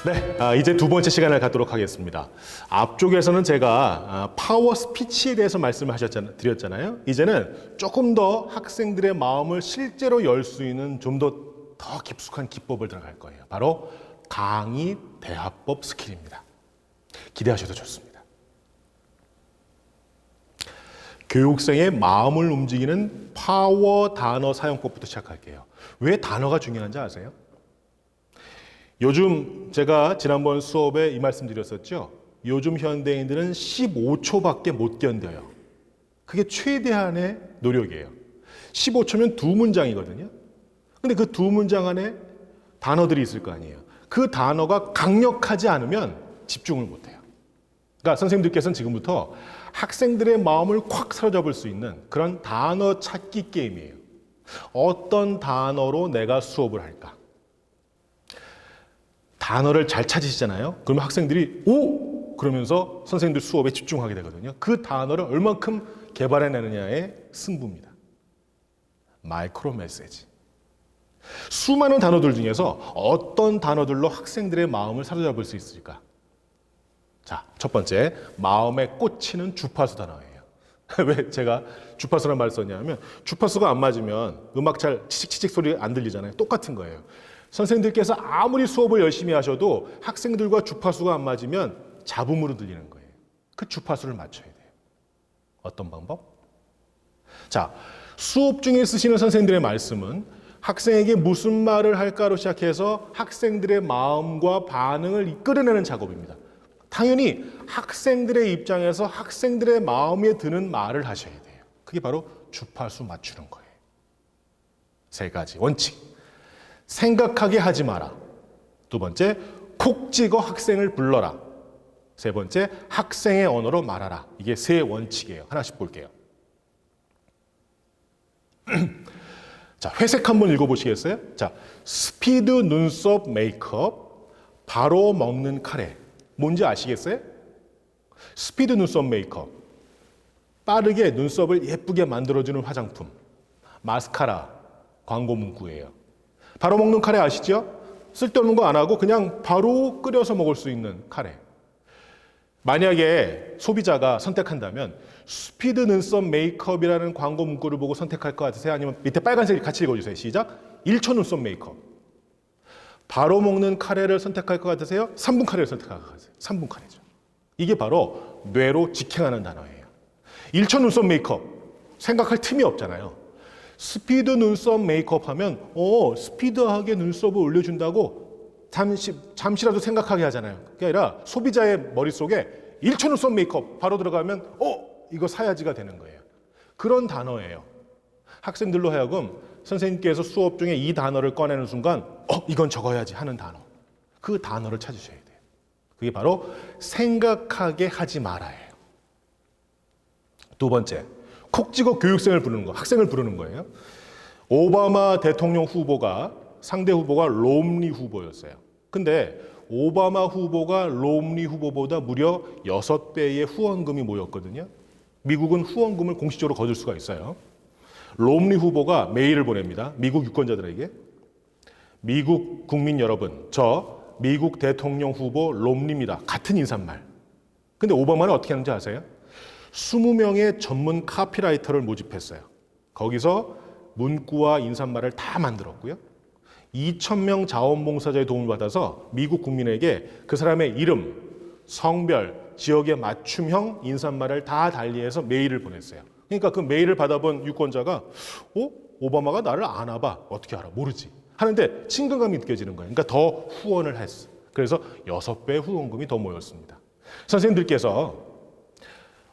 네, 이제 두 번째 시간을 갖도록 하겠습니다. 앞쪽에서는 제가 파워 스피치에 대해서 말씀을 드렸잖아요. 이제는 조금 더 학생들의 마음을 실제로 열 수 있는 좀 더 깊숙한 기법을 들어갈 거예요. 바로 강의 대화법 스킬입니다. 기대하셔도 좋습니다. 교육생의 마음을 움직이는 파워 단어 사용법부터 시작할게요. 왜 단어가 중요한지 아세요? 요즘 제가 지난번 수업에 이 말씀 드렸었죠. 요즘 현대인들은 15초밖에 못 견뎌요. 그게 최대한의 노력이에요. 15초면 두 문장이거든요. 근데 그 두 문장 안에 단어들이 있을 거 아니에요. 그 단어가 강력하지 않으면 집중을 못 해요. 그러니까 선생님들께서는 지금부터 학생들의 마음을 콱 사로잡을 수 있는 그런 단어 찾기 게임이에요. 어떤 단어로 내가 수업을 할까? 단어를 잘 찾으시잖아요. 그러면 학생들이 오! 그러면서 선생님들 수업에 집중하게 되거든요. 그 단어를 얼만큼 개발해내느냐의 승부입니다. 마이크로 메시지. 수많은 단어들 중에서 어떤 단어들로 학생들의 마음을 사로잡을 수 있을까? 자, 첫 번째, 마음에 꽂히는 주파수 단어예요. 왜 제가 주파수라는 말을 썼냐면 주파수가 안 맞으면 음악 잘 치직치직 소리 안 들리잖아요. 똑같은 거예요. 선생님들께서 아무리 수업을 열심히 하셔도 학생들과 주파수가 안 맞으면 잡음으로 들리는 거예요. 그 주파수를 맞춰야 돼요. 어떤 방법? 자, 수업 중에 쓰시는 선생님들의 말씀은 학생에게 무슨 말을 할까로 시작해서 학생들의 마음과 반응을 이끌어내는 작업입니다. 당연히 학생들의 입장에서 학생들의 마음에 드는 말을 하셔야 돼요. 그게 바로 주파수 맞추는 거예요. 세 가지 원칙. 생각하게 하지 마라. 두 번째, 콕 찍어 학생을 불러라. 세 번째, 학생의 언어로 말하라. 이게 세 원칙이에요. 하나씩 볼게요. 자, 회색 한번 읽어보시겠어요? 자, 스피드 눈썹 메이크업, 바로 먹는 카레. 뭔지 아시겠어요? 스피드 눈썹 메이크업. 빠르게 눈썹을 예쁘게 만들어주는 화장품. 마스카라 광고 문구예요. 바로 먹는 카레 아시죠? 쓸데없는 거 안 하고 그냥 바로 끓여서 먹을 수 있는 카레. 만약에 소비자가 선택한다면 스피드 눈썹 메이크업이라는 광고 문구를 보고 선택할 것 같으세요? 아니면 밑에 빨간색 같이 읽어주세요. 시작. 1초 눈썹 메이크업. 바로 먹는 카레를 선택할 것 같으세요? 3분 카레를 선택할 것 같으세요? 3분 카레죠. 이게 바로 뇌로 직행하는 단어예요. 1초 눈썹 메이크업. 생각할 틈이 없잖아요. 스피드 눈썹 메이크업 하면 스피드하게 눈썹을 올려준다고 잠시라도 생각하게 하잖아요. 그게 아니라 소비자의 머릿속에 1초 눈썹 메이크업 바로 들어가면 이거 사야지가 되는 거예요. 그런 단어예요. 학생들로 하여금 선생님께서 수업 중에 이 단어를 꺼내는 순간 이건 적어야지 하는 단어. 그 단어를 찾으셔야 돼요. 그게 바로 생각하게 하지 말아예요. 두 번째, 콕 찍어 교육생을 부르는 거, 학생을 부르는 거예요. 오바마 대통령 후보가 상대 후보가 롬니 후보였어요. 근데 오바마 후보가 롬니 후보보다 무려 6배의 후원금이 모였거든요. 미국은 후원금을 공식적으로 거둘 수가 있어요. 롬니 후보가 메일을 보냅니다. 미국 유권자들에게. 미국 국민 여러분, 저 미국 대통령 후보 롬니입니다. 같은 인사말. 근데 오바마는 어떻게 하는지 아세요? 20명의 전문 카피라이터를 모집했어요. 거기서 문구와 인사말을 다 만들었고요. 2,000명 자원봉사자의 도움을 받아서 미국 국민에게 그 사람의 이름, 성별, 지역의 맞춤형 인사말을 다 달리해서 메일을 보냈어요. 그러니까 그 메일을 받아본 유권자가 오바마가 나를 아나 봐. 어떻게 알아? 모르지. 하는데 친근감이 느껴지는 거예요. 그러니까 더 후원을 했어. 그래서 6배 후원금이 더 모였습니다. 선생님들께서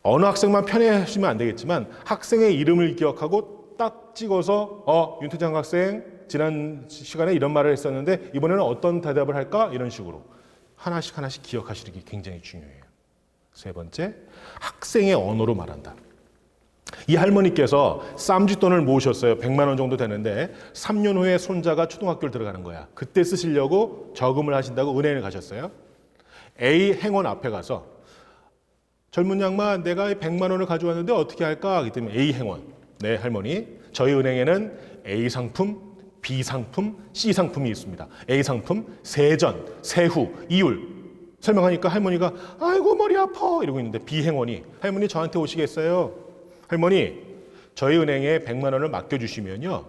어느 학생만 편애하시면 안 되겠지만 학생의 이름을 기억하고 딱 찍어서 윤태장 학생 지난 시간에 이런 말을 했었는데 이번에는 어떤 대답을 할까? 이런 식으로 하나씩 기억하시는 게 굉장히 중요해요. 세 번째, 학생의 언어로 말한다. 이 할머니께서 쌈짓돈을 모으셨어요. 100만 원 정도 되는데 3년 후에 손자가 초등학교를 들어가는 거야. 그때 쓰시려고 저금을 하신다고 은행에 가셨어요. A 행원 앞에 가서 젊은 양반 내가 100만 원을 가져왔는데 어떻게 할까? 그랬더니 A 행원. 네 할머니 저희 은행에는 A 상품, B 상품, C 상품이 있습니다. A 상품, 세전, 세후, 이율. 설명하니까 할머니가 아이고 머리 아파 이러고 있는데 B 행원이 할머니 저한테 오시겠어요? 할머니 저희 은행에 100만 원을 맡겨주시면요.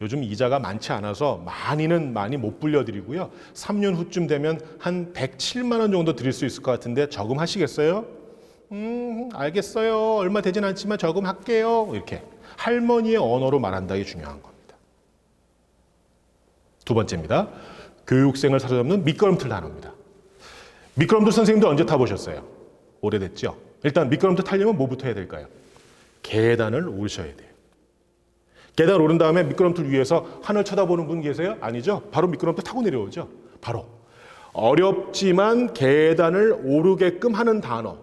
요즘 이자가 많지 않아서 많이 못 불려드리고요. 3년 후쯤 되면 한 107만 원 정도 드릴 수 있을 것 같은데 저금하시겠어요? 알겠어요. 얼마 되진 않지만 저금할게요. 이렇게 할머니의 언어로 말한다. 게 중요한 겁니다. 두 번째입니다. 교육생을 사로잡는 미끄럼틀 단어입니다. 미끄럼틀 선생님들 언제 타보셨어요? 오래됐죠? 일단 미끄럼틀 타려면 뭐부터 해야 될까요? 계단을 오르셔야 돼요. 계단 오른 다음에 미끄럼틀 위에서 하늘 쳐다보는 분 계세요? 아니죠? 바로 미끄럼틀 타고 내려오죠? 바로 어렵지만 계단을 오르게끔 하는 단어.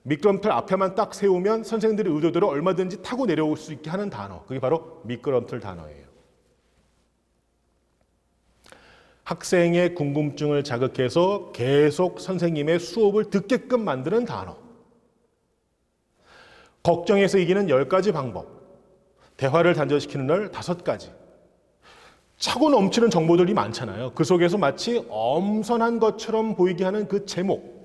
미끄럼틀 앞에만 딱 세우면 선생님들의 의도대로 얼마든지 타고 내려올 수 있게 하는 단어. 그게 바로 미끄럼틀 단어예요. 학생의 궁금증을 자극해서 계속 선생님의 수업을 듣게끔 만드는 단어. 걱정해서 이기는 10가지 방법. 대화를 단절시키는 날 5가지. 차고 넘치는 정보들이 많잖아요. 그 속에서 마치 엄선한 것처럼 보이게 하는 그 제목.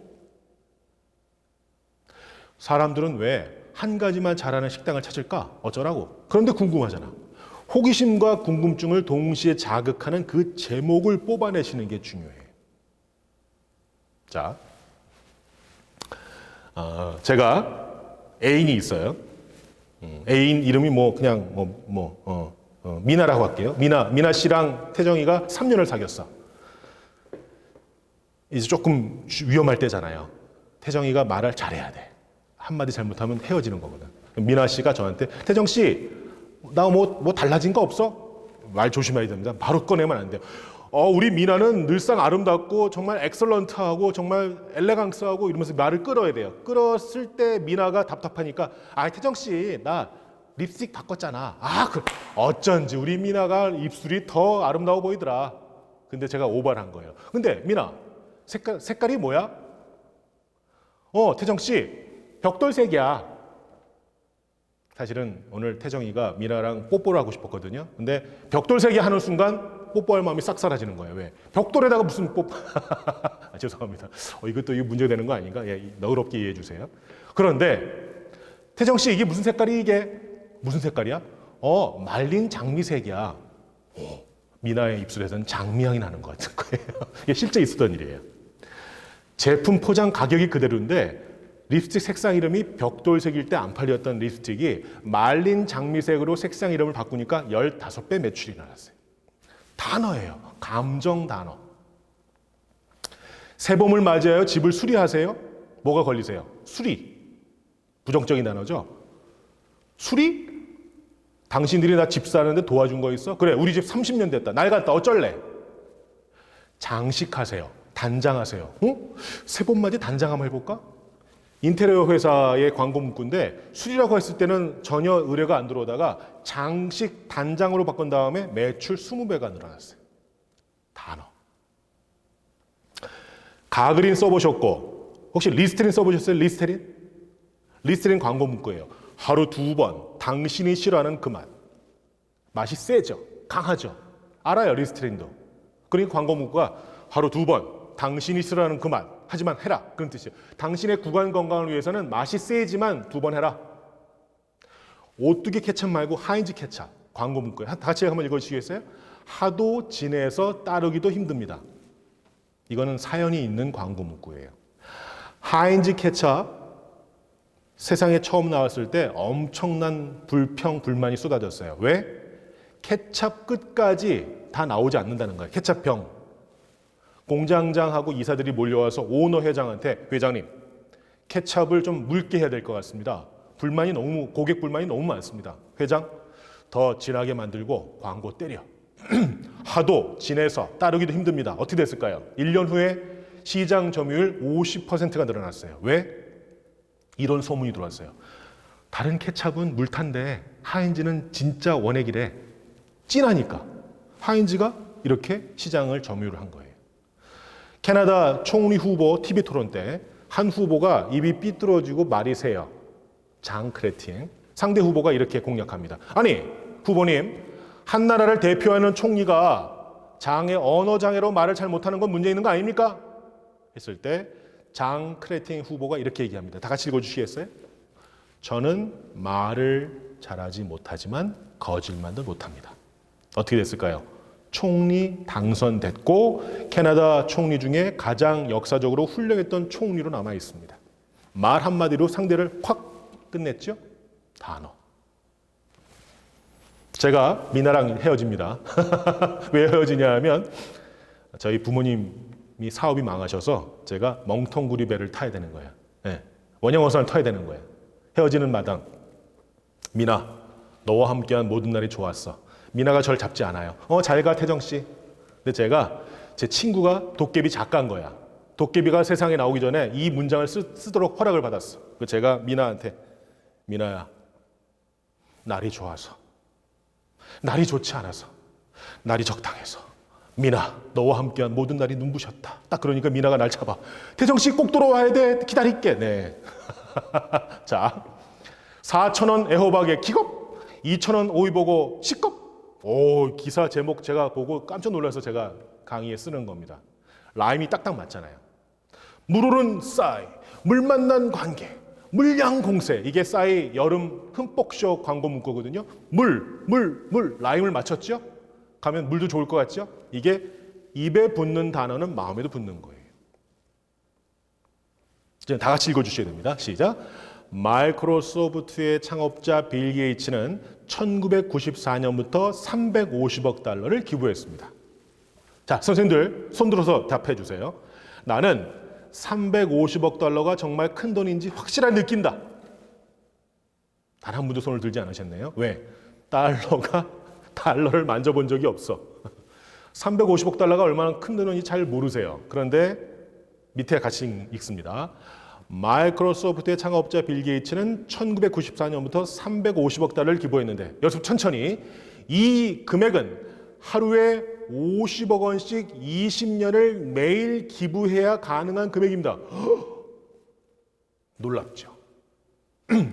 사람들은 왜 한 가지만 잘하는 식당을 찾을까? 어쩌라고? 그런데 궁금하잖아. 호기심과 궁금증을 동시에 자극하는 그 제목을 뽑아내시는 게 중요해요. 자, 제가 애인이 있어요. 애인 이름이 미나라고 할게요. 미나 씨랑 태정이가 3년을 사귀었어. 이제 조금 위험할 때잖아요. 태정이가 말을 잘해야 돼. 한마디 잘못하면 헤어지는 거거든. 미나 씨가 저한테 태정 씨, 나 뭐 달라진 거 없어? 말 조심해야 됩니다. 바로 꺼내면 안 돼요. 우리 미나는 늘상 아름답고 정말 엑설런트하고 정말 엘레강스하고 이러면서 말을 끌어야 돼요. 끌었을 때 미나가 답답하니까 태정 씨, 나 립스틱 바꿨잖아. 어쩐지 우리 미나가 입술이 더 아름다워 보이더라. 근데 제가 오버를 한 거예요. 근데 미나, 색깔이 뭐야? 태정 씨, 벽돌색이야. 사실은 오늘 태정이가 미나랑 뽀뽀를 하고 싶었거든요. 근데 벽돌색이 하는 순간 뽀뽀할 마음이 싹 사라지는 거예요. 왜? 벽돌에다가 무슨 뽀뽀. 죄송합니다. 이것도 문제가 되는 거 아닌가? 너그럽게 이해해 주세요. 그런데 태정 씨, 이게 무슨 색깔이 이게? 무슨 색깔이야? 말린 장미색이야. 미나의 입술에서는 장미향이 나는 것 같은 거예요. 이게 실제 있었던 일이에요. 제품 포장 가격이 그대로인데 립스틱 색상 이름이 벽돌색일 때 안 팔렸던 립스틱이 말린 장미색으로 색상 이름을 바꾸니까 15배 매출이 나왔어요. 단어예요. 감정 단어. 새봄을 맞이하여 집을 수리하세요? 뭐가 걸리세요? 수리. 부정적인 단어죠. 수리? 당신들이 나 집 사는데 도와준 거 있어? 그래, 우리 집 30년 됐다. 낡았다. 어쩔래? 장식하세요. 단장하세요. 새봄 맞이 단장 한번 해볼까? 인테리어 회사의 광고 문구인데 수리라고 했을 때는 전혀 의뢰가 안 들어오다가 장식 단장으로 바꾼 다음에 매출 20배가 늘어났어요. 단어. 가그린 써보셨고 혹시 리스테린 써보셨어요? 리스테린 광고 문구예요. 하루 2번 당신이 싫어하는 그 맛. 맛이 세죠. 강하죠. 알아요, 리스테린도. 그러니까 광고 문구가 하루 2번 당신이 싫어하는 그 맛. 하지만 해라. 그런 뜻이에요. 당신의 구강 건강을 위해서는 맛이 세지만 2번 해라. 오뚜기 케첩 말고 하인즈 케첩. 광고 문구예요. 다 같이 한번 읽어주시겠어요? 하도 진해서 따르기도 힘듭니다. 이거는 사연이 있는 광고 문구예요. 하인즈 케첩 세상에 처음 나왔을 때 엄청난 불평, 불만이 쏟아졌어요. 왜? 케첩 끝까지 다 나오지 않는다는 거예요. 케첩병. 공장장하고 이사들이 몰려와서 오너 회장한테 회장님, 케첩을 좀 묽게 해야 될 것 같습니다. 고객 불만이 너무 많습니다. 회장, 더 진하게 만들고 광고 때려. 하도 진해서 따르기도 힘듭니다. 어떻게 됐을까요? 1년 후에 시장 점유율 50%가 늘어났어요. 왜? 이런 소문이 들어왔어요. 다른 케첩은 물탄데 하인즈는 진짜 원액이래. 진하니까. 하인즈가 이렇게 시장을 점유를 한 거예요. 캐나다 총리 후보 TV 토론 때 한 후보가 입이 삐뚤어지고 말이 새요. 장 크레팅. 상대 후보가 이렇게 공략합니다. 아니, 후보님, 한 나라를 대표하는 총리가 언어 장애로 말을 잘 못하는 건 문제 있는 거 아닙니까? 했을 때 장 크레팅 후보가 이렇게 얘기합니다. 다 같이 읽어주시겠어요? 저는 말을 잘하지 못하지만 거짓말도 못합니다. 어떻게 됐을까요? 총리 당선됐고 캐나다 총리 중에 가장 역사적으로 훌륭했던 총리로 남아 있습니다. 말 한마디로 상대를 확 끝냈죠? 단어. 제가 미나랑 헤어집니다. 왜 헤어지냐 하면 저희 부모님이 사업이 망하셔서 제가 멍텅구리 배를 타야 되는 거예요. 네. 원양어선을 타야 되는 거예요. 헤어지는 마당. 미나, 너와 함께한 모든 날이 좋았어. 미나가 저를 잡지 않아요. 잘 가, 태정 씨. 근데 제 친구가 도깨비 작가인 거야. 도깨비가 세상에 나오기 전에 이 문장을 쓰도록 허락을 받았어. 제가 미나한테, 미나야, 날이 좋아서, 날이 좋지 않아서, 날이 적당해서, 미나, 너와 함께한 모든 날이 눈부셨다. 딱 그러니까 미나가 날 잡아. 태정 씨 꼭 돌아와야 돼. 기다릴게. 네. 자, 4,000원 애호박에 기겁, 2,000원 오이보고 시겁. 오, 기사 제목 제가 보고 깜짝 놀라서 제가 강의에 쓰는 겁니다. 라임이 딱딱 맞잖아요. 물 오른 싸이, 물 만난 관계, 물량 공세. 이게 싸이 여름 흠뻑쇼 광고 문구거든요. 물, 라임을 맞췄죠? 가면 물도 좋을 것 같죠? 이게 입에 붙는 단어는 마음에도 붙는 거예요. 이제 다 같이 읽어주셔야 됩니다. 시작. 마이크로소프트의 창업자 빌 게이츠는 1994년부터 350억 달러를 기부했습니다. 자, 선생님들 손 들어서 답해 주세요. 나는 350억 달러가 정말 큰 돈인지 확실하게 느낀다. 단 한 분도 손을 들지 않으셨네요. 왜? 달러를 만져본 적이 없어. 350억 달러가 얼마나 큰 돈인지 잘 모르세요. 그런데 밑에 같이 읽습니다. 마이크로소프트의 창업자 빌 게이츠는 1994년부터 350억 달러를 기부했는데, 여기서 천천히, 이 금액은 하루에 50억 원씩 20년을 매일 기부해야 가능한 금액입니다. 놀랍죠?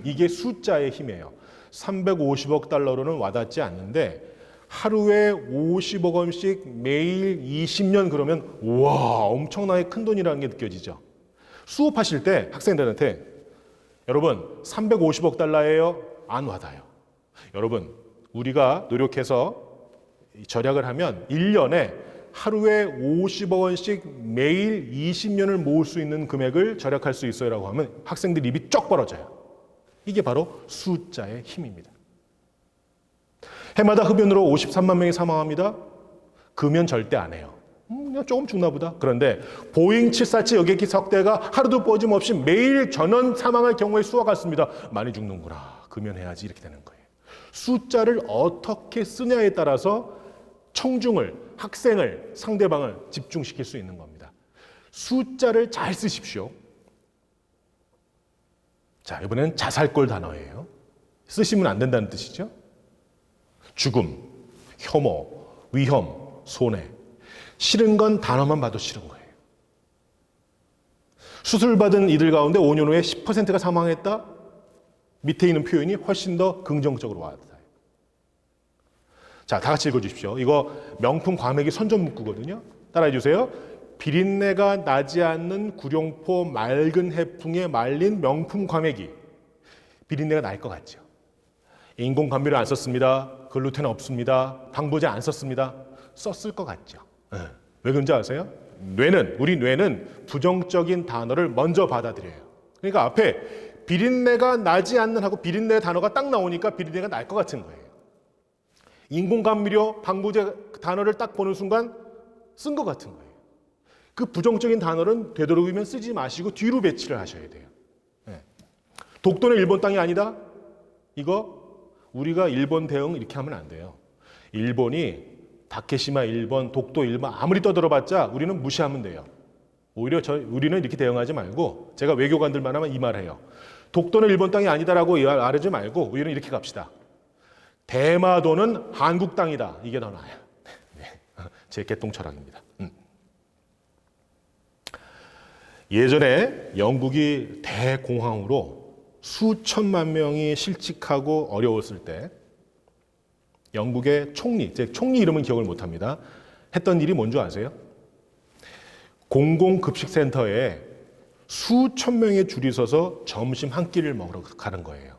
이게 숫자의 힘이에요. 350억 달러로는 와닿지 않는데 하루에 50억 원씩 매일 20년 그러면 와, 엄청나게 큰 돈이라는 게 느껴지죠. 수업하실 때 학생들한테 여러분 350억 달러예요? 안 와닿아요. 여러분 우리가 노력해서 절약을 하면 1년에 하루에 50억 원씩 매일 20년을 모을 수 있는 금액을 절약할 수 있어요 라고 하면 학생들 입이 쩍 벌어져요. 이게 바로 숫자의 힘입니다. 해마다 흡연으로 53만 명이 사망합니다. 금연 절대 안 해요. 그냥 조금 죽나 보다. 그런데 보잉 747 여객기 석대가 하루도 빠짐없이 매일 전원 사망할 경우의 수가 같습니다. 많이 죽는구나. 금연해야지 이렇게 되는 거예요. 숫자를 어떻게 쓰냐에 따라서 청중을, 학생을, 상대방을 집중시킬 수 있는 겁니다. 숫자를 잘 쓰십시오. 자, 이번에는 자살골 단어예요. 쓰시면 안 된다는 뜻이죠. 죽음, 혐오, 위험, 손해. 싫은 건 단어만 봐도 싫은 거예요. 수술받은 이들 가운데 5년 후에 10%가 사망했다? 밑에 있는 표현이 훨씬 더 긍정적으로 와닿아요. 자, 다 같이 읽어주십시오. 이거 명품 과메기 선전 문구거든요. 따라해 주세요. 비린내가 나지 않는 구룡포 맑은 해풍에 말린 명품 과메기. 비린내가 날 것 같죠? 인공 감미료 안 썼습니다. 글루텐 없습니다. 방부제 안 썼습니다. 썼을 것 같죠? 네. 왜 그런지 아세요? 우리 뇌는 부정적인 단어를 먼저 받아들여요. 그러니까 앞에 비린내가 나지 않는 하고 비린내 단어가 딱 나오니까 비린내가 날 것 같은 거예요. 인공 감미료, 방부제 단어를 딱 보는 순간 쓴 것 같은 거예요. 그 부정적인 단어는 되도록이면 쓰지 마시고 뒤로 배치를 하셔야 돼요. 네. 독도는 일본 땅이 아니다? 이거 우리가 일본 대응 이렇게 하면 안 돼요. 일본이 다케시마 일본, 독도 일본 아무리 떠들어봤자 우리는 무시하면 돼요. 오히려 우리는 이렇게 대응하지 말고 제가 외교관들만 하면 이 말해요. 독도는 일본 땅이 아니다라고 말하지 말고 우리는 이렇게 갑시다. 대마도는 한국 땅이다. 이게 더 나아요. 네. 제 개똥 철학입니다. 예전에 영국이 대공황으로 수천만 명이 실직하고 어려웠을 때 영국의 총리, 제 총리 이름은 기억을 못합니다. 했던 일이 뭔지 아세요? 공공급식센터에 수천 명의 줄이 서서 점심 한 끼를 먹으러 가는 거예요.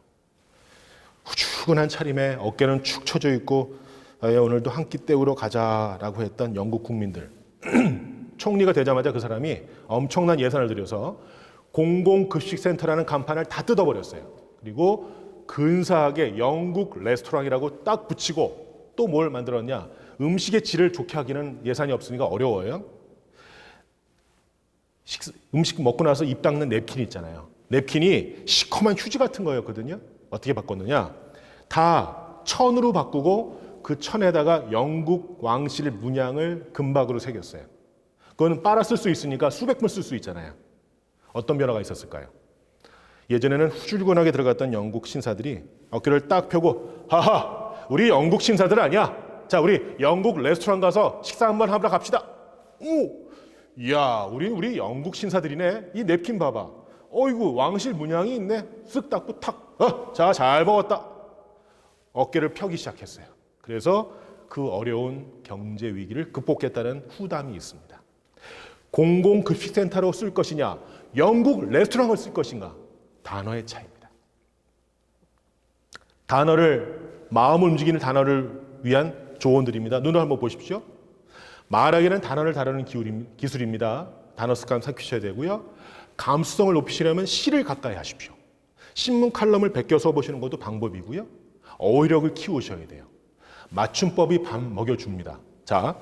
후줄근한 차림에 어깨는 축 처져 있고 오늘도 한 끼 때우러 가자라고 했던 영국 국민들. 총리가 되자마자 그 사람이 엄청난 예산을 들여서 공공급식센터라는 간판을 다 뜯어버렸어요. 그리고 근사하게 영국 레스토랑이라고 딱 붙이고 또 뭘 만들었냐? 음식의 질을 좋게 하기는 예산이 없으니까 어려워요. 음식 먹고 나서 입 닦는 냅킨 있잖아요. 냅킨이 시커먼 휴지 같은 거였거든요. 어떻게 바꿨느냐? 다 천으로 바꾸고 그 천에다가 영국 왕실 문양을 금박으로 새겼어요. 그거는 빨아 쓸 수 있으니까 수백 번 쓸 수 있잖아요. 어떤 변화가 있었을까요? 예전에는 후줄근하게 들어갔던 영국 신사들이 어깨를 딱 펴고 하하 우리 영국 신사들 아니야. 자 우리 영국 레스토랑 가서 식사 한번 하러 갑시다. 오, 이야 우리 영국 신사들이네. 이 냅킨 봐봐. 어이구 왕실 문양이 있네. 쓱 닦고 탁. 자 잘 먹었다. 어깨를 펴기 시작했어요. 그래서 그 어려운 경제 위기를 극복했다는 후담이 있습니다. 공공급식센터로 쓸 것이냐 영국 레스토랑을 쓸 것인가 단어의 차이입니다. 마음을 움직이는 단어를 위한 조언들입니다. 눈을 한번 보십시오. 말하기는 단어를 다루는 기술입니다. 단어 습관 살피셔야 되고요. 감수성을 높이시려면 시를 가까이 하십시오. 신문 칼럼을 베껴 써보시는 것도 방법이고요. 어휘력을 키우셔야 돼요. 맞춤법이 밥 먹여줍니다. 자,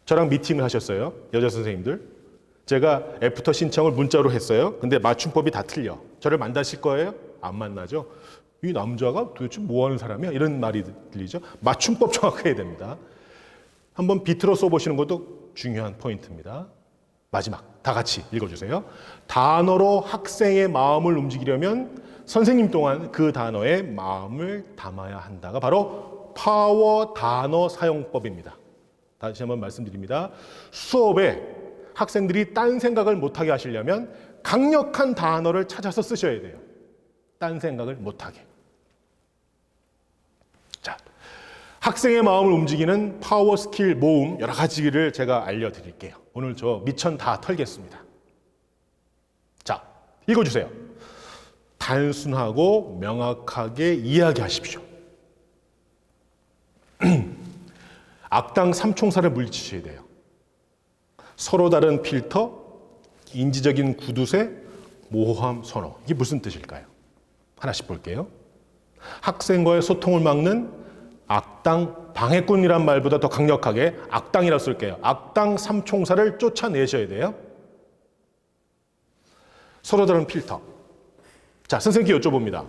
저랑 미팅을 하셨어요. 여자 선생님들. 제가 애프터 신청을 문자로 했어요. 근데 맞춤법이 다 틀려. 저를 만나실 거예요? 안 만나죠? 이 남자가 도대체 뭐 하는 사람이야? 이런 말이 들리죠? 맞춤법 정확해야 됩니다. 한번 비틀어 써보시는 것도 중요한 포인트입니다. 마지막, 다 같이 읽어주세요. 단어로 학생의 마음을 움직이려면 선생님 또한 그 단어에 마음을 담아야 한다가 바로 파워 단어 사용법입니다. 다시 한번 말씀드립니다. 수업에 학생들이 딴 생각을 못하게 하시려면 강력한 단어를 찾아서 쓰셔야 돼요. 딴 생각을 못하게. 자, 학생의 마음을 움직이는 파워 스킬 모음 여러 가지를 제가 알려드릴게요. 오늘 저 미천 다 털겠습니다. 자, 읽어주세요. 단순하고 명확하게 이야기하십시오. 악당 삼총사를 물리치셔야 돼요. 서로 다른 필터, 인지적인 구두쇠, 모호함 선호. 이게 무슨 뜻일까요? 하나씩 볼게요. 학생과의 소통을 막는 악당 방해꾼이란 말보다 더 강력하게 악당이라고 쓸게요. 악당 삼총사를 쫓아내셔야 돼요. 서로 다른 필터. 자, 선생님께 여쭤봅니다.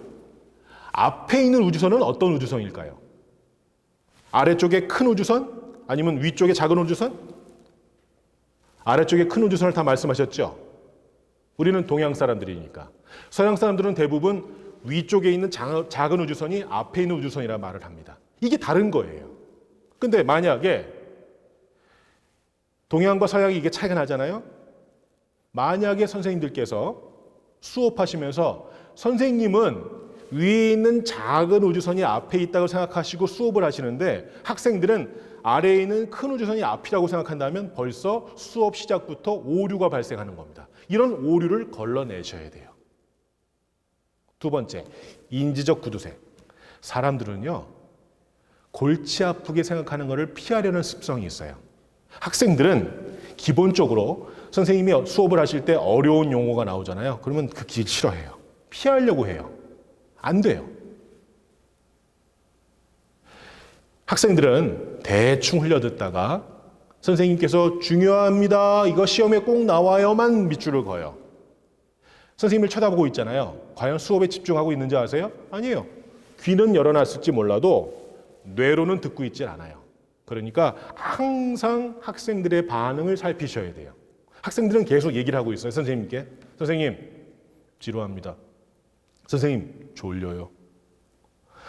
앞에 있는 우주선은 어떤 우주선일까요? 아래쪽에 큰 우주선? 아니면 위쪽에 작은 우주선? 아래쪽에 큰 우주선을 다 말씀하셨죠? 우리는 동양 사람들이니까. 서양 사람들은 대부분 위쪽에 있는 작은 우주선이 앞에 있는 우주선이라 말을 합니다. 이게 다른 거예요. 근데 만약에 동양과 서양이 이게 차이가 나잖아요? 만약에 선생님들께서 수업하시면서 선생님은 위에 있는 작은 우주선이 앞에 있다고 생각하시고 수업을 하시는데 학생들은 아래에 있는 큰 우주선이 앞이라고 생각한다면 벌써 수업 시작부터 오류가 발생하는 겁니다. 이런 오류를 걸러내셔야 돼요. 두 번째, 인지적 구두쇠. 사람들은요, 골치 아프게 생각하는 것을 피하려는 습성이 있어요. 학생들은 기본적으로 선생님이 수업을 하실 때 어려운 용어가 나오잖아요. 그러면 그 길 싫어해요. 피하려고 해요. 안 돼요. 학생들은 대충 흘려듣다가 선생님께서 중요합니다. 이거 시험에 꼭 나와요만 밑줄을 그어요. 선생님을 쳐다보고 있잖아요. 과연 수업에 집중하고 있는지 아세요? 아니에요. 귀는 열어놨을지 몰라도 뇌로는 듣고 있질 않아요. 그러니까 항상 학생들의 반응을 살피셔야 돼요. 학생들은 계속 얘기를 하고 있어요. 선생님께. 선생님, 지루합니다. 선생님, 졸려요.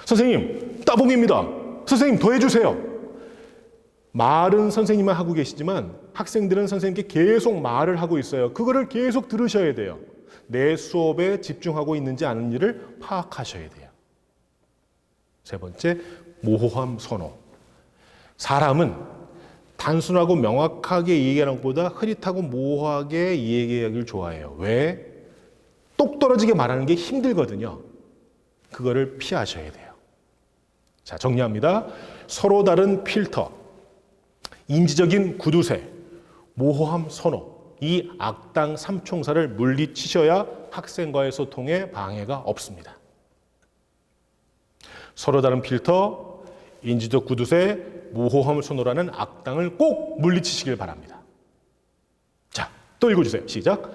선생님, 따봉입니다. 선생님, 더 해주세요. 말은 선생님만 하고 계시지만 학생들은 선생님께 계속 말을 하고 있어요. 그거를 계속 들으셔야 돼요. 내 수업에 집중하고 있는지 아닌지를 파악하셔야 돼요. 세 번째, 모호함 선호. 사람은 단순하고 명확하게 얘기하는 것보다 흐릿하고 모호하게 얘기하기를 좋아해요. 왜? 똑 떨어지게 말하는 게 힘들거든요. 그거를 피하셔야 돼요. 자, 정리합니다. 서로 다른 필터, 인지적인 구두쇠, 모호함 선호, 이 악당 삼총사를 물리치셔야 학생과의 소통에 방해가 없습니다. 서로 다른 필터, 인지적 구두쇠, 모호함을 선호라는 악당을 꼭 물리치시길 바랍니다. 자, 또 읽어주세요. 시작.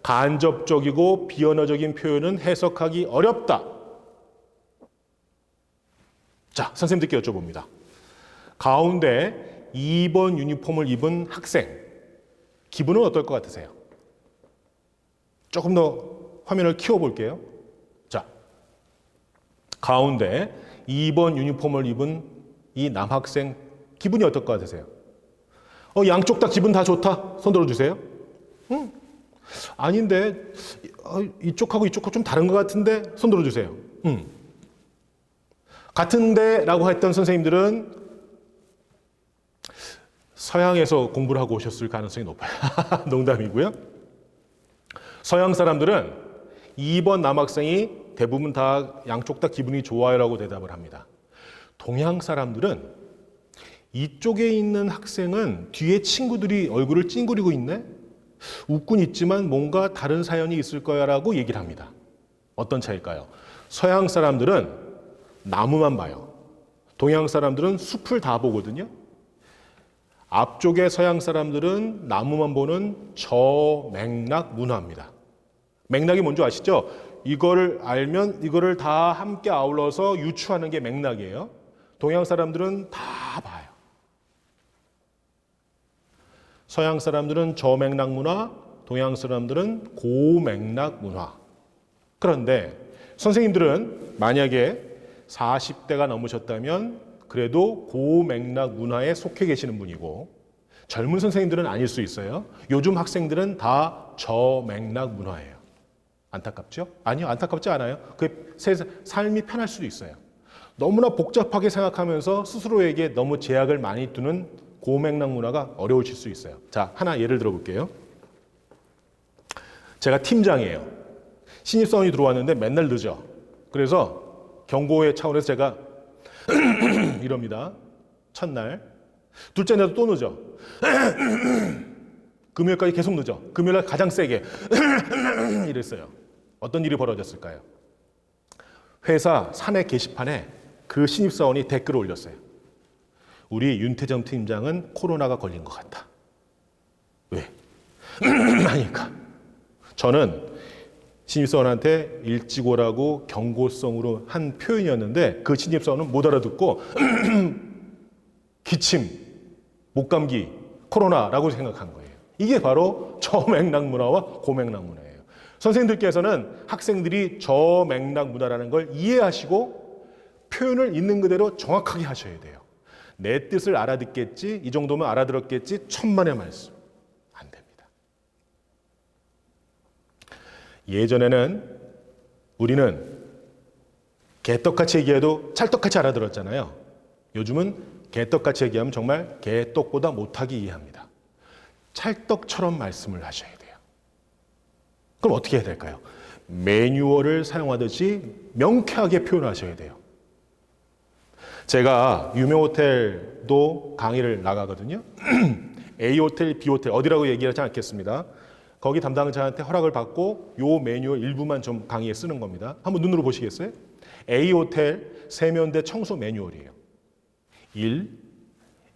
간접적이고 비언어적인 표현은 해석하기 어렵다. 자, 선생님들께 여쭤봅니다. 가운데 2번 유니폼을 입은 학생, 기분은 어떨 것 같으세요? 조금 더 화면을 키워볼게요. 자, 가운데 2번 유니폼을 입은 이 남학생, 기분이 어떨 것 같으세요? 양쪽 다 기분 다 좋다? 손 들어주세요. 아닌데, 이쪽하고 이쪽하고 좀 다른 것 같은데? 손 들어주세요. 같은데 라고 했던 선생님들은 서양에서 공부를 하고 오셨을 가능성이 높아요. 농담이고요. 서양 사람들은 2번 남학생이 대부분 다 양쪽 다 기분이 좋아요라고 대답을 합니다. 동양 사람들은 이쪽에 있는 학생은 뒤에 친구들이 얼굴을 찡그리고 있네? 웃곤 있지만 뭔가 다른 사연이 있을 거야 라고 얘기를 합니다. 어떤 차이일까요? 서양 사람들은 나무만 봐요. 동양 사람들은 숲을 다 보거든요. 앞쪽에 서양 사람들은 나무만 보는 저맥락 문화입니다. 맥락이 뭔지 아시죠? 이거를 알면 이거를 다 함께 아울러서 유추하는 게 맥락이에요. 동양 사람들은 다 봐요. 서양 사람들은 저맥락 문화, 동양 사람들은 고맥락 문화. 그런데 선생님들은 만약에 40대가 넘으셨다면 그래도 고맥락 문화에 속해 계시는 분이고, 젊은 선생님들은 아닐 수 있어요. 요즘 학생들은 다 저맥락 문화예요. 안타깝죠? 아니요, 안타깝지 않아요. 그 삶이 편할 수도 있어요. 너무나 복잡하게 생각하면서 스스로에게 너무 제약을 많이 두는 고맥락 문화가 어려우실 수 있어요. 자, 하나 예를 들어 볼게요. 제가 팀장이에요. 신입사원이 들어왔는데 맨날 늦어. 그래서 경고의 차원에서 제가 이럽니다. 첫날. 둘째 날도 또 늦어. 금요일까지 계속 늦어. 금요일날 가장 세게 이랬어요. 어떤 일이 벌어졌을까요? 회사 사내 게시판에 그 신입사원이 댓글을 올렸어요. 우리 윤태정 팀장은 코로나가 걸린 것 같다. 왜? 아니까. 저는 신입사원한테 일찍 오라고 경고성으로 한 표현이었는데 그 신입사원은 못 알아듣고 기침, 목감기, 코로나라고 생각한 거예요. 이게 바로 저맥락 문화와 고맥락 문화예요. 선생님들께서는 학생들이 저맥락 문화라는 걸 이해하시고 표현을 있는 그대로 정확하게 하셔야 돼요. 내 뜻을 알아듣겠지, 이 정도면 알아들었겠지, 천만의 말씀. 안 됩니다. 예전에는 우리는 개떡같이 얘기해도 찰떡같이 알아들었잖아요. 요즘은 개떡같이 얘기하면 정말 개떡보다 못하게 이해합니다. 찰떡처럼 말씀을 하셔야 돼요. 그럼 어떻게 해야 될까요? 매뉴얼을 사용하듯이 명쾌하게 표현하셔야 돼요. 제가 유명 호텔도 강의를 나가거든요. A 호텔, B 호텔 어디라고 얘기하지 않겠습니다. 거기 담당자한테 허락을 받고 요 매뉴얼 일부만 좀 강의에 쓰는 겁니다. 한번 눈으로 보시겠어요? A 호텔 세면대 청소 매뉴얼이에요. 1,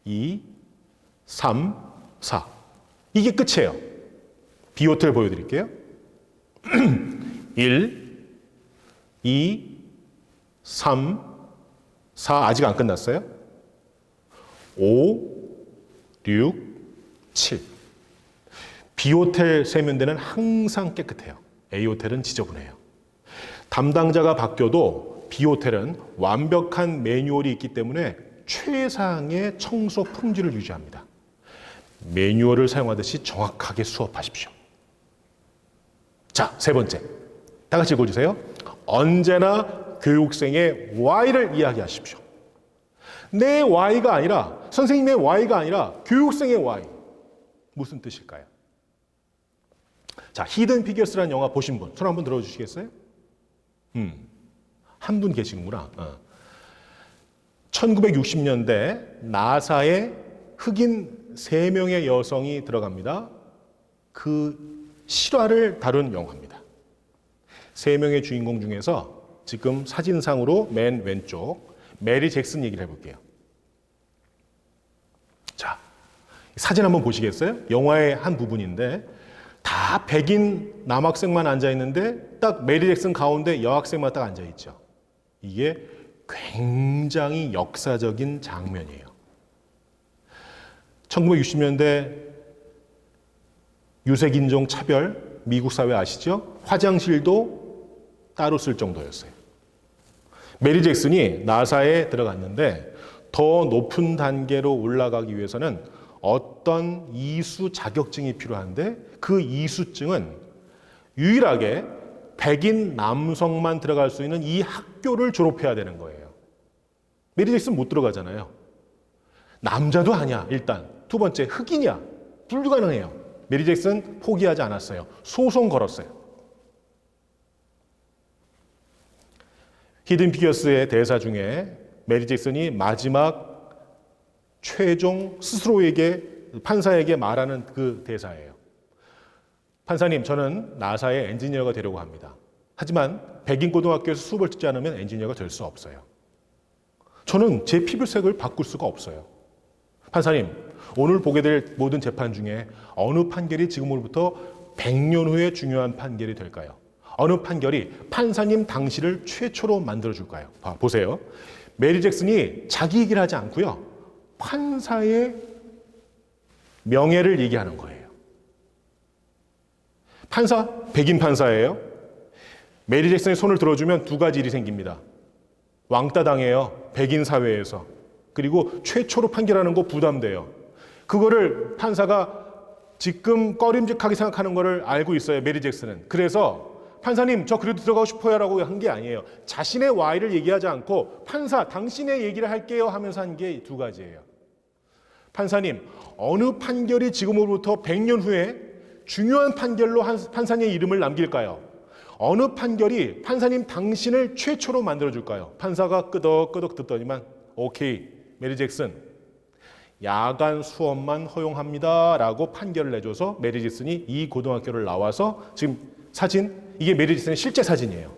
2, 3, 4. 이게 끝이에요. B 호텔 보여드릴게요. 1, 2, 3, 4 아직 안 끝났어요. 5, 6, 7. B호텔 세면대는 항상 깨끗해요. A호텔은 지저분해요. 담당자가 바뀌어도 B호텔은 완벽한 매뉴얼이 있기 때문에 최상의 청소 품질을 유지합니다. 매뉴얼을 사용하듯이 정확하게 수업하십시오. 자, 세 번째. 다 같이 읽어주세요. 언제나 교육생의 Y를 이야기하십시오. 내 Y가 아니라, 선생님의 Y가 아니라 교육생의 Y. 무슨 뜻일까요? 자, 히든 피겨스라는 영화 보신 분, 손 한번 들어주시겠어요? 한 분 계시구나. 1960년대 나사에 흑인 3명의 여성이 들어갑니다. 그 실화를 다룬 영화입니다. 3명의 주인공 중에서 지금 사진상으로 맨 왼쪽 메리 잭슨 얘기를 해볼게요. 자, 사진 한번 보시겠어요? 영화의 한 부분인데 다 백인 남학생만 앉아있는데 딱 메리 잭슨 가운데 여학생만 딱 앉아있죠. 이게 굉장히 역사적인 장면이에요. 1960년대 유색인종 차별, 미국 사회 아시죠? 화장실도 따로 쓸 정도였어요. 메리 잭슨이 나사에 들어갔는데 더 높은 단계로 올라가기 위해서는 어떤 이수 자격증이 필요한데 그 이수증은 유일하게 백인 남성만 들어갈 수 있는 이 학교를 졸업해야 되는 거예요. 메리 잭슨 못 들어가잖아요. 남자도 아니야, 일단. 두 번째, 흑인이야. 불가능해요. 메리 잭슨 포기하지 않았어요. 소송 걸었어요. 히든 피겨스의 대사 중에 메리 잭슨이 마지막 최종 스스로에게, 판사에게 말하는 그 대사예요. 판사님, 저는 나사의 엔지니어가 되려고 합니다. 하지만 백인 고등학교에서 수업을 듣지 않으면 엔지니어가 될 수 없어요. 저는 제 피부색을 바꿀 수가 없어요. 판사님, 오늘 보게 될 모든 재판 중에 어느 판결이 지금으로부터 100년 후에 중요한 판결이 될까요? 어느 판결이 판사님 당시를 최초로 만들어줄까요? 보세요. 메리 잭슨이 자기 얘기를 하지 않고요. 판사의 명예를 얘기하는 거예요. 판사, 백인 판사예요. 메리 잭슨의 손을 들어주면 두 가지 일이 생깁니다. 왕따 당해요. 백인 사회에서. 그리고 최초로 판결하는 거 부담돼요. 그거를 판사가 지금 꺼림직하게 생각하는 거를 알고 있어요. 메리 잭슨은. 그래서 판사님, 저 그래도 들어가고 싶어요 라고 한 게 아니에요. 자신의 Y를 얘기하지 않고 판사, 당신의 얘기를 할게요 하면서 한 게 두 가지예요. 판사님, 어느 판결이 지금으로부터 100년 후에 중요한 판결로 판사님의 이름을 남길까요? 어느 판결이 판사님 당신을 최초로 만들어줄까요? 판사가 끄덕끄덕 듣더니만 오케이, 메리 잭슨 야간 수업만 허용합니다 라고 판결을 내줘서 메리 잭슨이 이 고등학교를 나와서 지금 사진, 이게 메리 잭슨의 실제 사진이에요.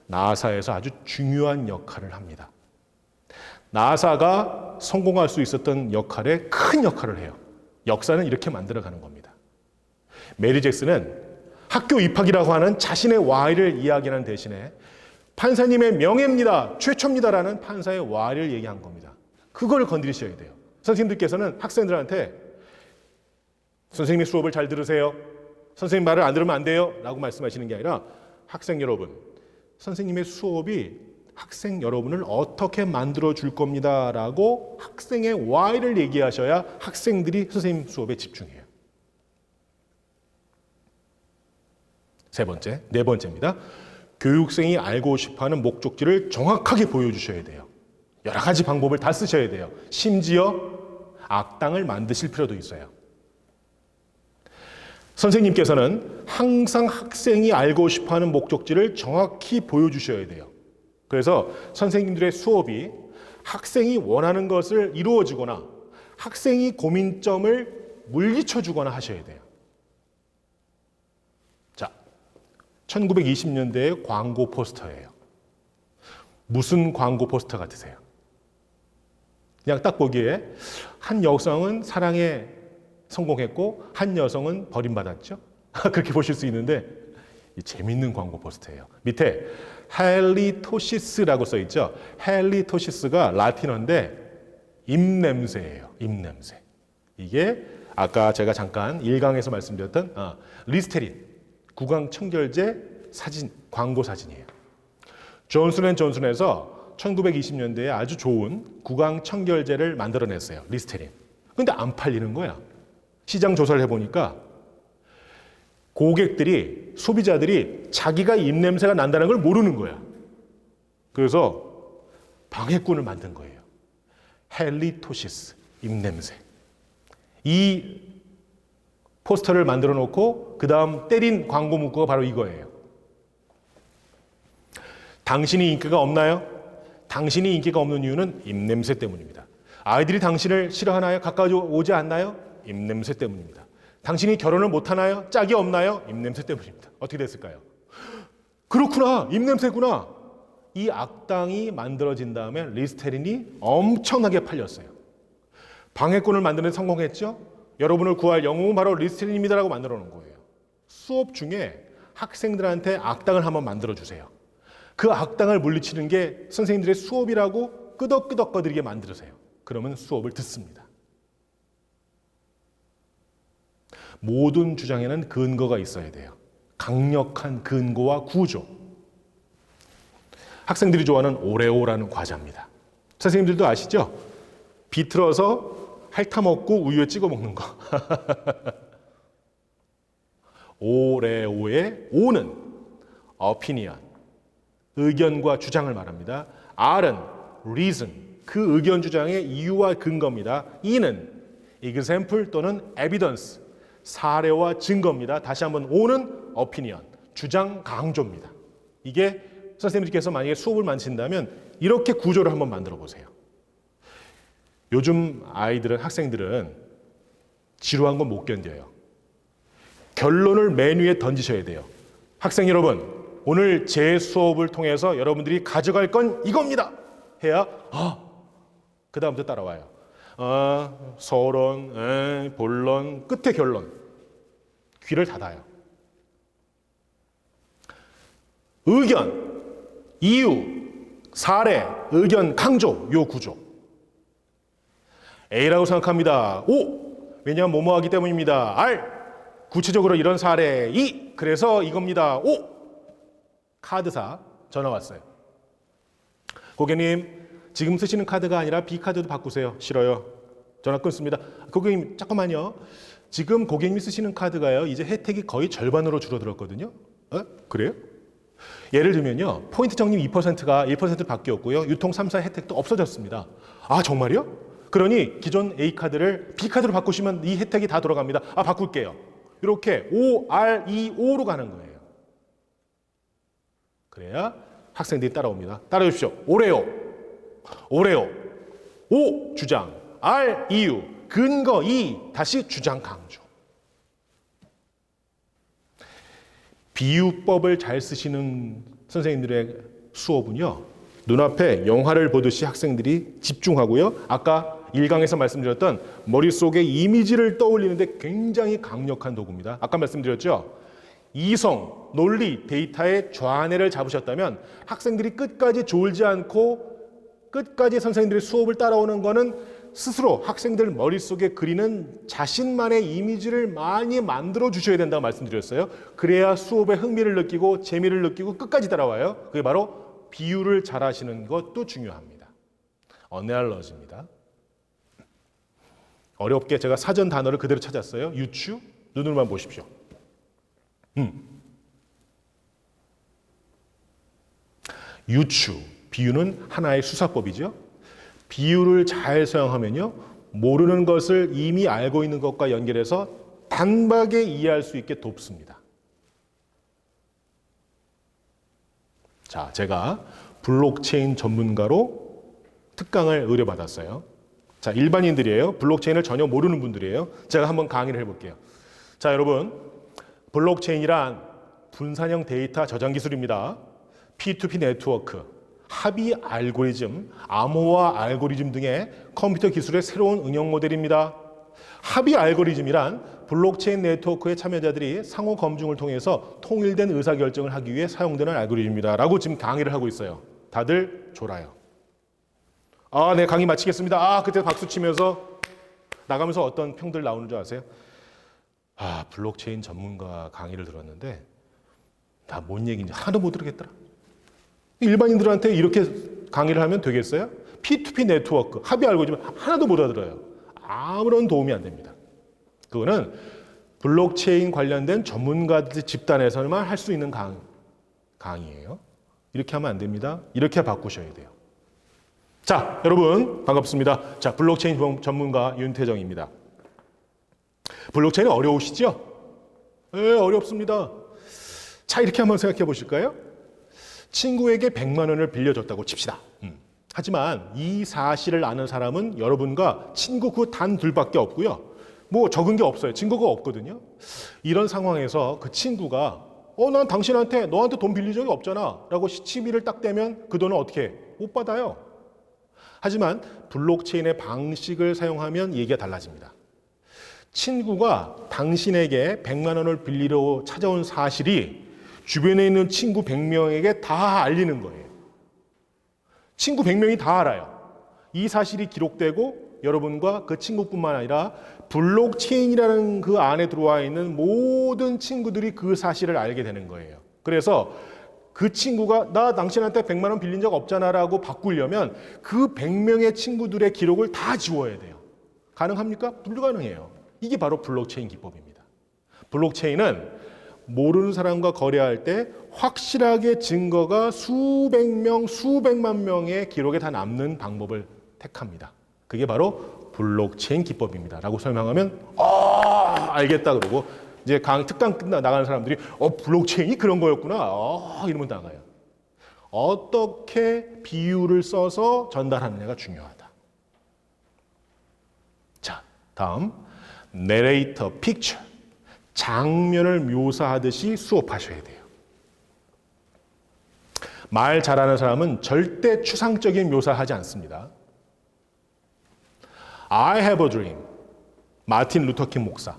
나사에서 아주 중요한 역할을 합니다. 나사가 성공할 수 있었던 역할에 큰 역할을 해요. 역사는 이렇게 만들어가는 겁니다. 메리 잭슨은 학교 입학이라고 하는 자신의 Y를 이야기하는 대신에 판사님의 명예입니다, 최초입니다라는 판사의 Y를 얘기한 겁니다. 그걸 건드리셔야 돼요. 선생님들께서는 학생들한테 선생님의 수업을 잘 들으세요. 선생님 말을 안 들으면 안 돼요. 라고 말씀하시는 게 아니라 학생 여러분, 선생님의 수업이 학생 여러분을 어떻게 만들어 줄 겁니다. 라고 학생의 Y를 얘기하셔야 학생들이 선생님 수업에 집중해요. 네 번째입니다. 교육생이 알고 싶어하는 목적지를 정확하게 보여주셔야 돼요. 여러 가지 방법을 다 쓰셔야 돼요. 심지어 악당을 만드실 필요도 있어요. 선생님께서는 항상 학생이 알고 싶어하는 목적지를 정확히 보여주셔야 돼요. 그래서 선생님들의 수업이 학생이 원하는 것을 이루어지거나 학생이 고민점을 물리쳐주거나 하셔야 돼요. 자, 1920년대의 광고 포스터예요. 무슨 광고 포스터 같으세요? 그냥 딱 보기에 한 여성은 사랑에 성공했고 한 여성은 버림받았죠. 그렇게 보실 수 있는데 재밌는 광고 포스터예요. 밑에 헬리토시스라고 써 있죠. 헬리토시스가 라틴어인데 입냄새예요. 입냄새. 이게 아까 제가 잠깐 1강에서 말씀드렸던 리스테린 구강 청결제 사진, 광고 사진이에요. 존슨앤존슨에서 1920년대에 아주 좋은 구강 청결제를 만들어냈어요. 리스테린. 근데 안 팔리는 거야. 시장 조사를 해보니까 고객들이, 소비자들이 자기가 입냄새가 난다는 걸 모르는 거야. 그래서 방해꾼을 만든 거예요. 헬리토시스, 입냄새. 이 포스터를 만들어 놓고 그 다음 때린 광고 문구가 바로 이거예요. 당신이 인기가 없나요? 당신이 인기가 없는 이유는 입냄새 때문입니다. 아이들이 당신을 싫어하나요? 가까이 오지 않나요? 입냄새 때문입니다. 당신이 결혼을 못하나요? 짝이 없나요? 입냄새 때문입니다. 어떻게 됐을까요? 그렇구나, 입냄새구나. 이 악당이 만들어진 다음에 리스테린이 엄청나게 팔렸어요. 방해꾼을 만드는 데 성공했죠? 여러분을 구할 영웅은 바로 리스테린입니다라고 만들어 놓은 거예요. 수업 중에 학생들한테 악당을 한번 만들어 주세요. 그 악당을 물리치는 게 선생님들의 수업이라고 끄덕끄덕거리게 만들으세요. 그러면 수업을 듣습니다. 모든 주장에는 근거가 있어야 돼요. 강력한 근거와 구조. 학생들이 좋아하는 오레오라는 과자입니다. 선생님들도 아시죠? 비틀어서 핥아먹고 우유에 찍어 먹는 거. 오레오의 O는 opinion, 의견과 주장을 말합니다. R은 reason, 그 의견 주장의 이유와 근거입니다. E는 example 또는 evidence, 사례와 증거입니다. 다시 한번 O는 opinion, 주장 강조입니다. 이게 선생님들께서 만약에 수업을 만드신다면 이렇게 구조를 한번 만들어 보세요. 요즘 아이들은, 학생들은 지루한 건 못 견뎌요. 결론을 맨 위에 던지셔야 돼요. 학생 여러분, 오늘 제 수업을 통해서 여러분들이 가져갈 건 이겁니다. 해야 그 다음부터 따라와요. 서론, 본론, 끝에 결론. 귀를 닫아요. 의견, 이유, 사례, 의견, 강조, 요 구조. A라고 생각합니다. O, 왜냐하면 뭐뭐하기 때문입니다. R, 구체적으로 이런 사례. E, 그래서 이겁니다. O, 카드사 전화 왔어요. 고객님, 지금 쓰시는 카드가 아니라 B카드도 바꾸세요. 싫어요. 전화 끊습니다. 고객님, 잠깐만요. 지금 고객님이 쓰시는 카드가요, 이제 혜택이 거의 절반으로 줄어들었거든요. 그래요? 예를 들면요, 포인트 적립 2%가 1% 바뀌었고요, 유통 3사 혜택도 없어졌습니다. 아, 정말요? 그러니 기존 A카드를 B카드로 바꾸시면 이 혜택이 다 돌아갑니다. 바꿀게요. 이렇게 O, R, E, O로 가는 거예요. 그래야 학생들이 따라옵니다. 따라해 주십시오. 오레오, 오레오, O, 주장, R, 이유, 근거, E, 다시 주장 강조. 비유법을 잘 쓰시는 선생님들의 수업은요, 눈앞에 영화를 보듯이 학생들이 집중하고요, 아까 1강에서 말씀드렸던 머릿속에 이미지를 떠올리는데 굉장히 강력한 도구입니다. 아까 말씀드렸죠? 이성, 논리, 데이터의 좌뇌를 잡으셨다면 학생들이 끝까지 졸지 않고 끝까지 선생님들의 수업을 따라오는 거는 스스로 학생들 머릿속에 그리는 자신만의 이미지를 많이 만들어 주셔야 된다고 말씀드렸어요. 그래야 수업에 흥미를 느끼고 재미를 느끼고 끝까지 따라와요. 그게 바로 비유를 잘 하시는 것도 중요합니다. 어널러지입니다. 어렵게 제가 사전 단어를 그대로 찾았어요. 유추, 눈으로만 보십시오. 유추, 비유는 하나의 수사법이죠. 비유를 잘 사용하면요, 모르는 것을 이미 알고 있는 것과 연결해서 단박에 이해할 수 있게 돕습니다. 자, 제가 블록체인 전문가로 특강을 의뢰받았어요. 자, 일반인들이에요. 블록체인을 전혀 모르는 분들이에요. 제가 한번 강의를 해볼게요. 자, 여러분, 블록체인이란 분산형 데이터 저장 기술입니다. P2P 네트워크, 합의 알고리즘, 암호화 알고리즘 등의 컴퓨터 기술의 새로운 응용 모델입니다. 합의 알고리즘이란 블록체인 네트워크의 참여자들이 상호 검증을 통해서 통일된 의사결정을 하기 위해 사용되는 알고리즘입니다. 라고 지금 강의를 하고 있어요. 다들 졸아요. 네, 강의 마치겠습니다. 그때 박수 치면서 나가면서 어떤 평들 나오는 줄 아세요? 블록체인 전문가 강의를 들었는데 다 뭔 얘기인지 하나도 못 들겠더라. 일반인들한테 이렇게 강의를 하면 되겠어요? P2P 네트워크, 합의 알고리즘 하나도 못 알아들어요. 아무런 도움이 안 됩니다. 그거는 블록체인 관련된 전문가들 집단에서만 할 수 있는 강의예요. 이렇게 하면 안 됩니다. 이렇게 바꾸셔야 돼요. 자, 여러분 반갑습니다. 자, 블록체인 전문가 윤태정입니다. 블록체인 어려우시죠? 네, 어렵습니다. 자, 이렇게 한번 생각해 보실까요? 친구에게 100만 원을 빌려줬다고 칩시다. 하지만 이 사실을 아는 사람은 여러분과 친구 그 단 둘밖에 없고요. 뭐 적은 게 없어요. 친구가 없거든요. 이런 상황에서 그 친구가 난 당신한테 너한테 돈 빌린 적이 없잖아 라고 시치미를 딱 대면 그 돈은 어떻게 해? 못 받아요. 하지만 블록체인의 방식을 사용하면 얘기가 달라집니다. 친구가 당신에게 100만 원을 빌리러 찾아온 사실이 주변에 있는 친구 100명에게 다 알리는 거예요. 친구 100명이 다 알아요. 이 사실이 기록되고 여러분과 그 친구뿐만 아니라 블록체인이라는 그 안에 들어와 있는 모든 친구들이 그 사실을 알게 되는 거예요. 그래서 그 친구가 나 당신한테 100만 원 빌린 적 없잖아 라고 바꾸려면 그 100명의 친구들의 기록을 다 지워야 돼요. 가능합니까? 불가능해요. 이게 바로 블록체인 기법입니다. 블록체인은 모르는 사람과 거래할 때 확실하게 증거가 수백 명, 수백만 명의 기록에 다 남는 방법을 택합니다. 그게 바로 블록체인 기법입니다. 라고 설명하면 알겠다 그러고 이제 특강 끝나 나가는 사람들이 블록체인이 그런 거였구나 이러면 나가요. 어떻게 비유를 써서 전달하느냐가 중요하다. 자, 다음 내레이터 픽처, 장면을 묘사하듯이 수업하셔야 돼요. 말 잘하는 사람은 절대 추상적인 묘사하지 않습니다. I have a dream. 마틴 루터킹 목사.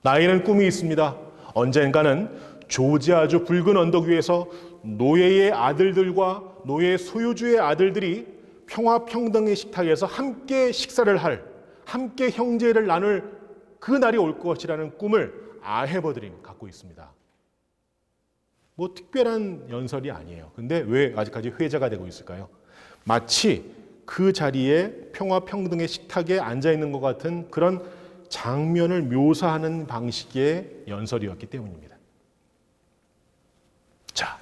나에게는 꿈이 있습니다. 언젠가는 조지아주 붉은 언덕 위에서 노예의 아들들과 노예 소유주의 아들들이 평화평등의 식탁에서 함께 식사를 할, 함께 형제를 나눌 그 날이 올 것이라는 꿈을 I have a dream 갖고 있습니다. 뭐 특별한 연설이 아니에요. 근데 왜 아직까지 회자가 되고 있을까요? 마치 그 자리에 평화평등의 식탁에 앉아있는 것 같은 그런 장면을 묘사하는 방식의 연설이었기 때문입니다. 자,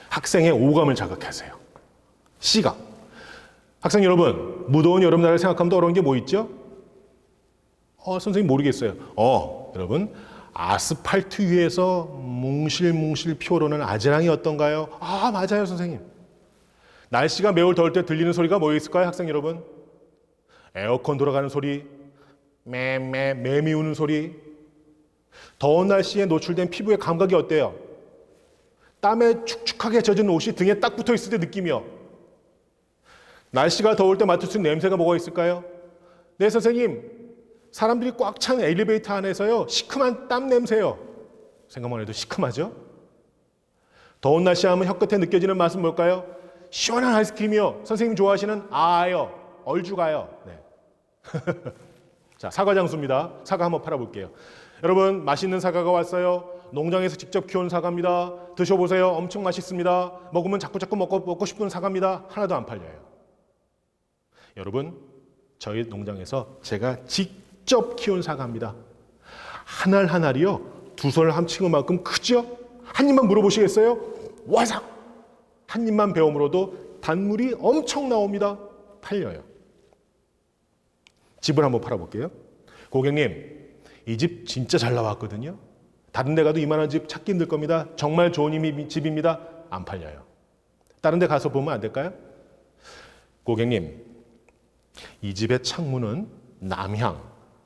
학생의 오감을 자극하세요. 시각. 학생 여러분, 무더운 여름날을 생각하면 또 어려운 게 뭐 있죠? 선생님 모르겠어요. 여러분, 아스팔트 위에서 뭉실뭉실 피어오르는 아지랑이 어떤가요? 맞아요, 선생님. 날씨가 매우 더울 때 들리는 소리가 뭐 있을까요, 학생 여러분? 에어컨 돌아가는 소리, 매미 우는 소리. 더운 날씨에 노출된 피부의 감각이 어때요? 땀에 축축하게 젖은 옷이 등에 딱 붙어 있을 때 느낌이요. 날씨가 더울 때 맡을 수 있는 냄새가 뭐가 있을까요? 네, 선생님. 사람들이 꽉 찬 엘리베이터 안에서요, 시큼한 땀 냄새요. 생각만 해도 시큼하죠? 더운 날씨 하면 혀끝에 느껴지는 맛은 뭘까요? 시원한 아이스크림이요. 선생님 좋아하시는 아요. 얼죽아요. 네. 자, 사과 장수입니다. 사과 한번 팔아볼게요. 여러분, 맛있는 사과가 왔어요. 농장에서 직접 키운 사과입니다. 드셔보세요. 엄청 맛있습니다. 먹으면 자꾸 먹고 싶은 사과입니다. 하나도 안 팔려요. 여러분, 저희 농장에서 제가 직접 키운 사과입니다. 한 알 한 알이요, 두 손을 합치는만큼 크죠? 한 입만 물어보시겠어요? 와삭! 한 입만 베어 물어도 단물이 엄청 나옵니다. 팔려요. 집을 한번 팔아볼게요. 고객님, 이 집 진짜 잘 나왔거든요. 다른 데 가도 이만한 집 찾기 힘들 겁니다. 정말 좋은 집입니다. 안 팔려요. 다른 데 가서 보면 안 될까요? 고객님, 이 집의 창문은 남향,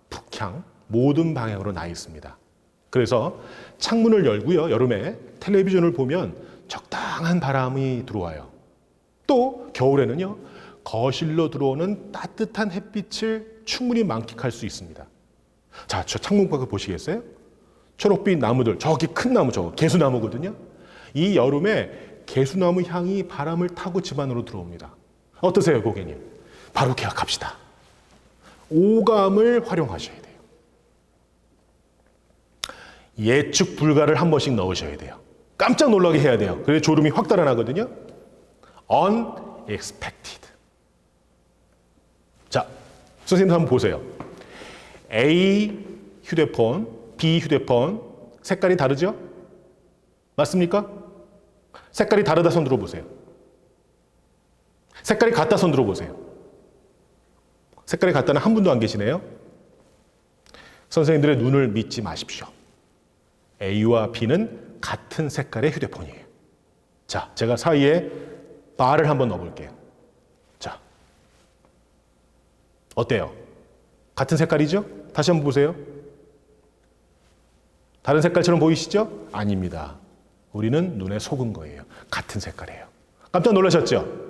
북향 모든 방향으로 나 있습니다. 그래서 창문을 열고요, 여름에 텔레비전을 보면 적당한 바람이 들어와요. 또 겨울에는요, 거실로 들어오는 따뜻한 햇빛을 충분히 만끽할 수 있습니다. 자, 저 창문 밖을 보시겠어요? 초록빛 나무들, 저기 큰 나무, 저거 개수나무거든요. 이 여름에 개수나무 향이 바람을 타고 집 안으로 들어옵니다. 어떠세요, 고객님? 바로 계약합시다. 오감을 활용하셔야 돼요. 예측 불가를 한 번씩 넣으셔야 돼요. 깜짝 놀라게 해야 돼요. 그래야 졸음이 확 달아나거든요. unexpected. 자, 선생님 한번 보세요. A 휴대폰, B 휴대폰 색깔이 다르죠? 맞습니까? 색깔이 다르다 손 들어보세요. 색깔이 같다 손 들어보세요. 색깔이 같다는 한 분도 안 계시네요. 선생님들의 눈을 믿지 마십시오. A와 B는 같은 색깔의 휴대폰이에요. 자, 제가 사이에 바를 한번 넣어볼게요. 자, 어때요? 같은 색깔이죠? 다시 한번 보세요. 다른 색깔처럼 보이시죠? 아닙니다. 우리는 눈에 속은 거예요. 같은 색깔이에요. 깜짝 놀라셨죠?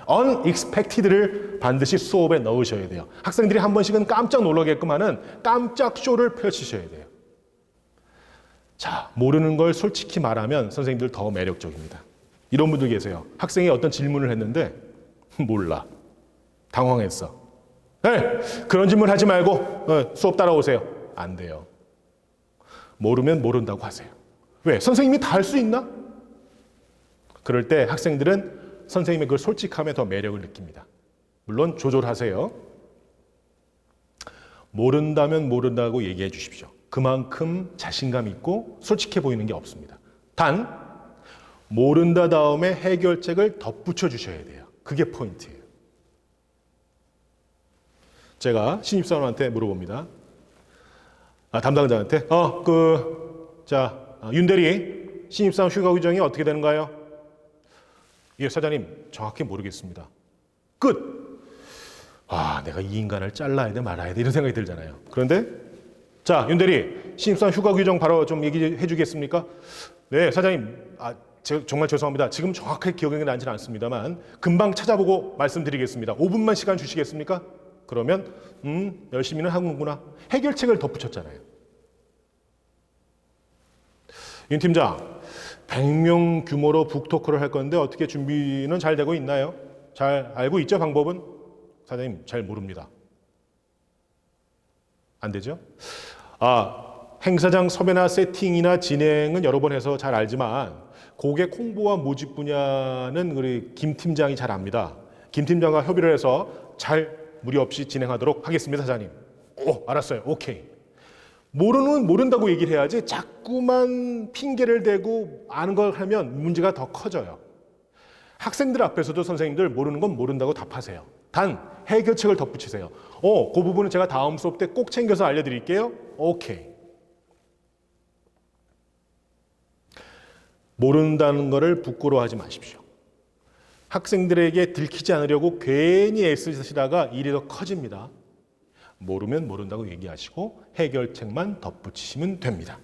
unexpected를 반드시 수업에 넣으셔야 돼요. 학생들이 한 번씩은 깜짝 놀라게끔 하는 깜짝 쇼를 펼치셔야 돼요. 자, 모르는 걸 솔직히 말하면 선생님들 더 매력적입니다. 이런 분들 계세요. 학생이 어떤 질문을 했는데 몰라. 당황했어. 네, 그런 질문 하지 말고 수업 따라오세요. 안 돼요. 모르면 모른다고 하세요. 왜? 선생님이 다 할 수 있나? 그럴 때 학생들은 선생님의 그 솔직함에 더 매력을 느낍니다. 물론 조절하세요. 모른다면 모른다고 얘기해 주십시오. 그만큼 자신감 있고 솔직해 보이는 게 없습니다. 단 모른다 다음에 해결책을 덧붙여 주셔야 돼요. 그게 포인트예요. 제가 신입사원한테 물어봅니다. 담당자한테 윤대리 신입사원 휴가 규정이 어떻게 되는가요? 예, 사장님 정확히 모르겠습니다. 끝. 내가 이 인간을 잘라야 돼 말아야 돼 이런 생각이 들잖아요. 그런데 자, 윤대리 신입사원 휴가 규정 바로 좀 얘기해 주겠습니까? 네, 사장님. 제가 정말 죄송합니다. 지금 정확하게 기억이 나지는 않습니다만 금방 찾아보고 말씀드리겠습니다. 5분만 시간 주시겠습니까? 그러면 열심히는 하는구나. 해결책을 덧붙였잖아요. 윤 팀장, 100명 규모로 북토크를 할 건데 어떻게 준비는 잘 되고 있나요? 잘 알고 있죠, 방법은? 사장님, 잘 모릅니다. 안 되죠? 행사장 섭외나 세팅이나 진행은 여러 번 해서 잘 알지만 고객 홍보와 모집 분야는 우리 김 팀장이 잘 압니다. 김 팀장과 협의를 해서 잘 무리 없이 진행하도록 하겠습니다, 사장님. 알았어요. 오케이. 모르는 모른다고 얘기를 해야지 자꾸만 핑계를 대고 아는 걸 하면 문제가 더 커져요. 학생들 앞에서도 선생님들 모르는 건 모른다고 답하세요. 단 해결책을 덧붙이세요. 그 부분은 제가 다음 수업 때 꼭 챙겨서 알려드릴게요. 오케이. 모른다는 거를 부끄러워하지 마십시오. 학생들에게 들키지 않으려고 괜히 애쓰시다가 일이 더 커집니다. 모르면 모른다고 얘기하시고 해결책만 덧붙이시면 됩니다.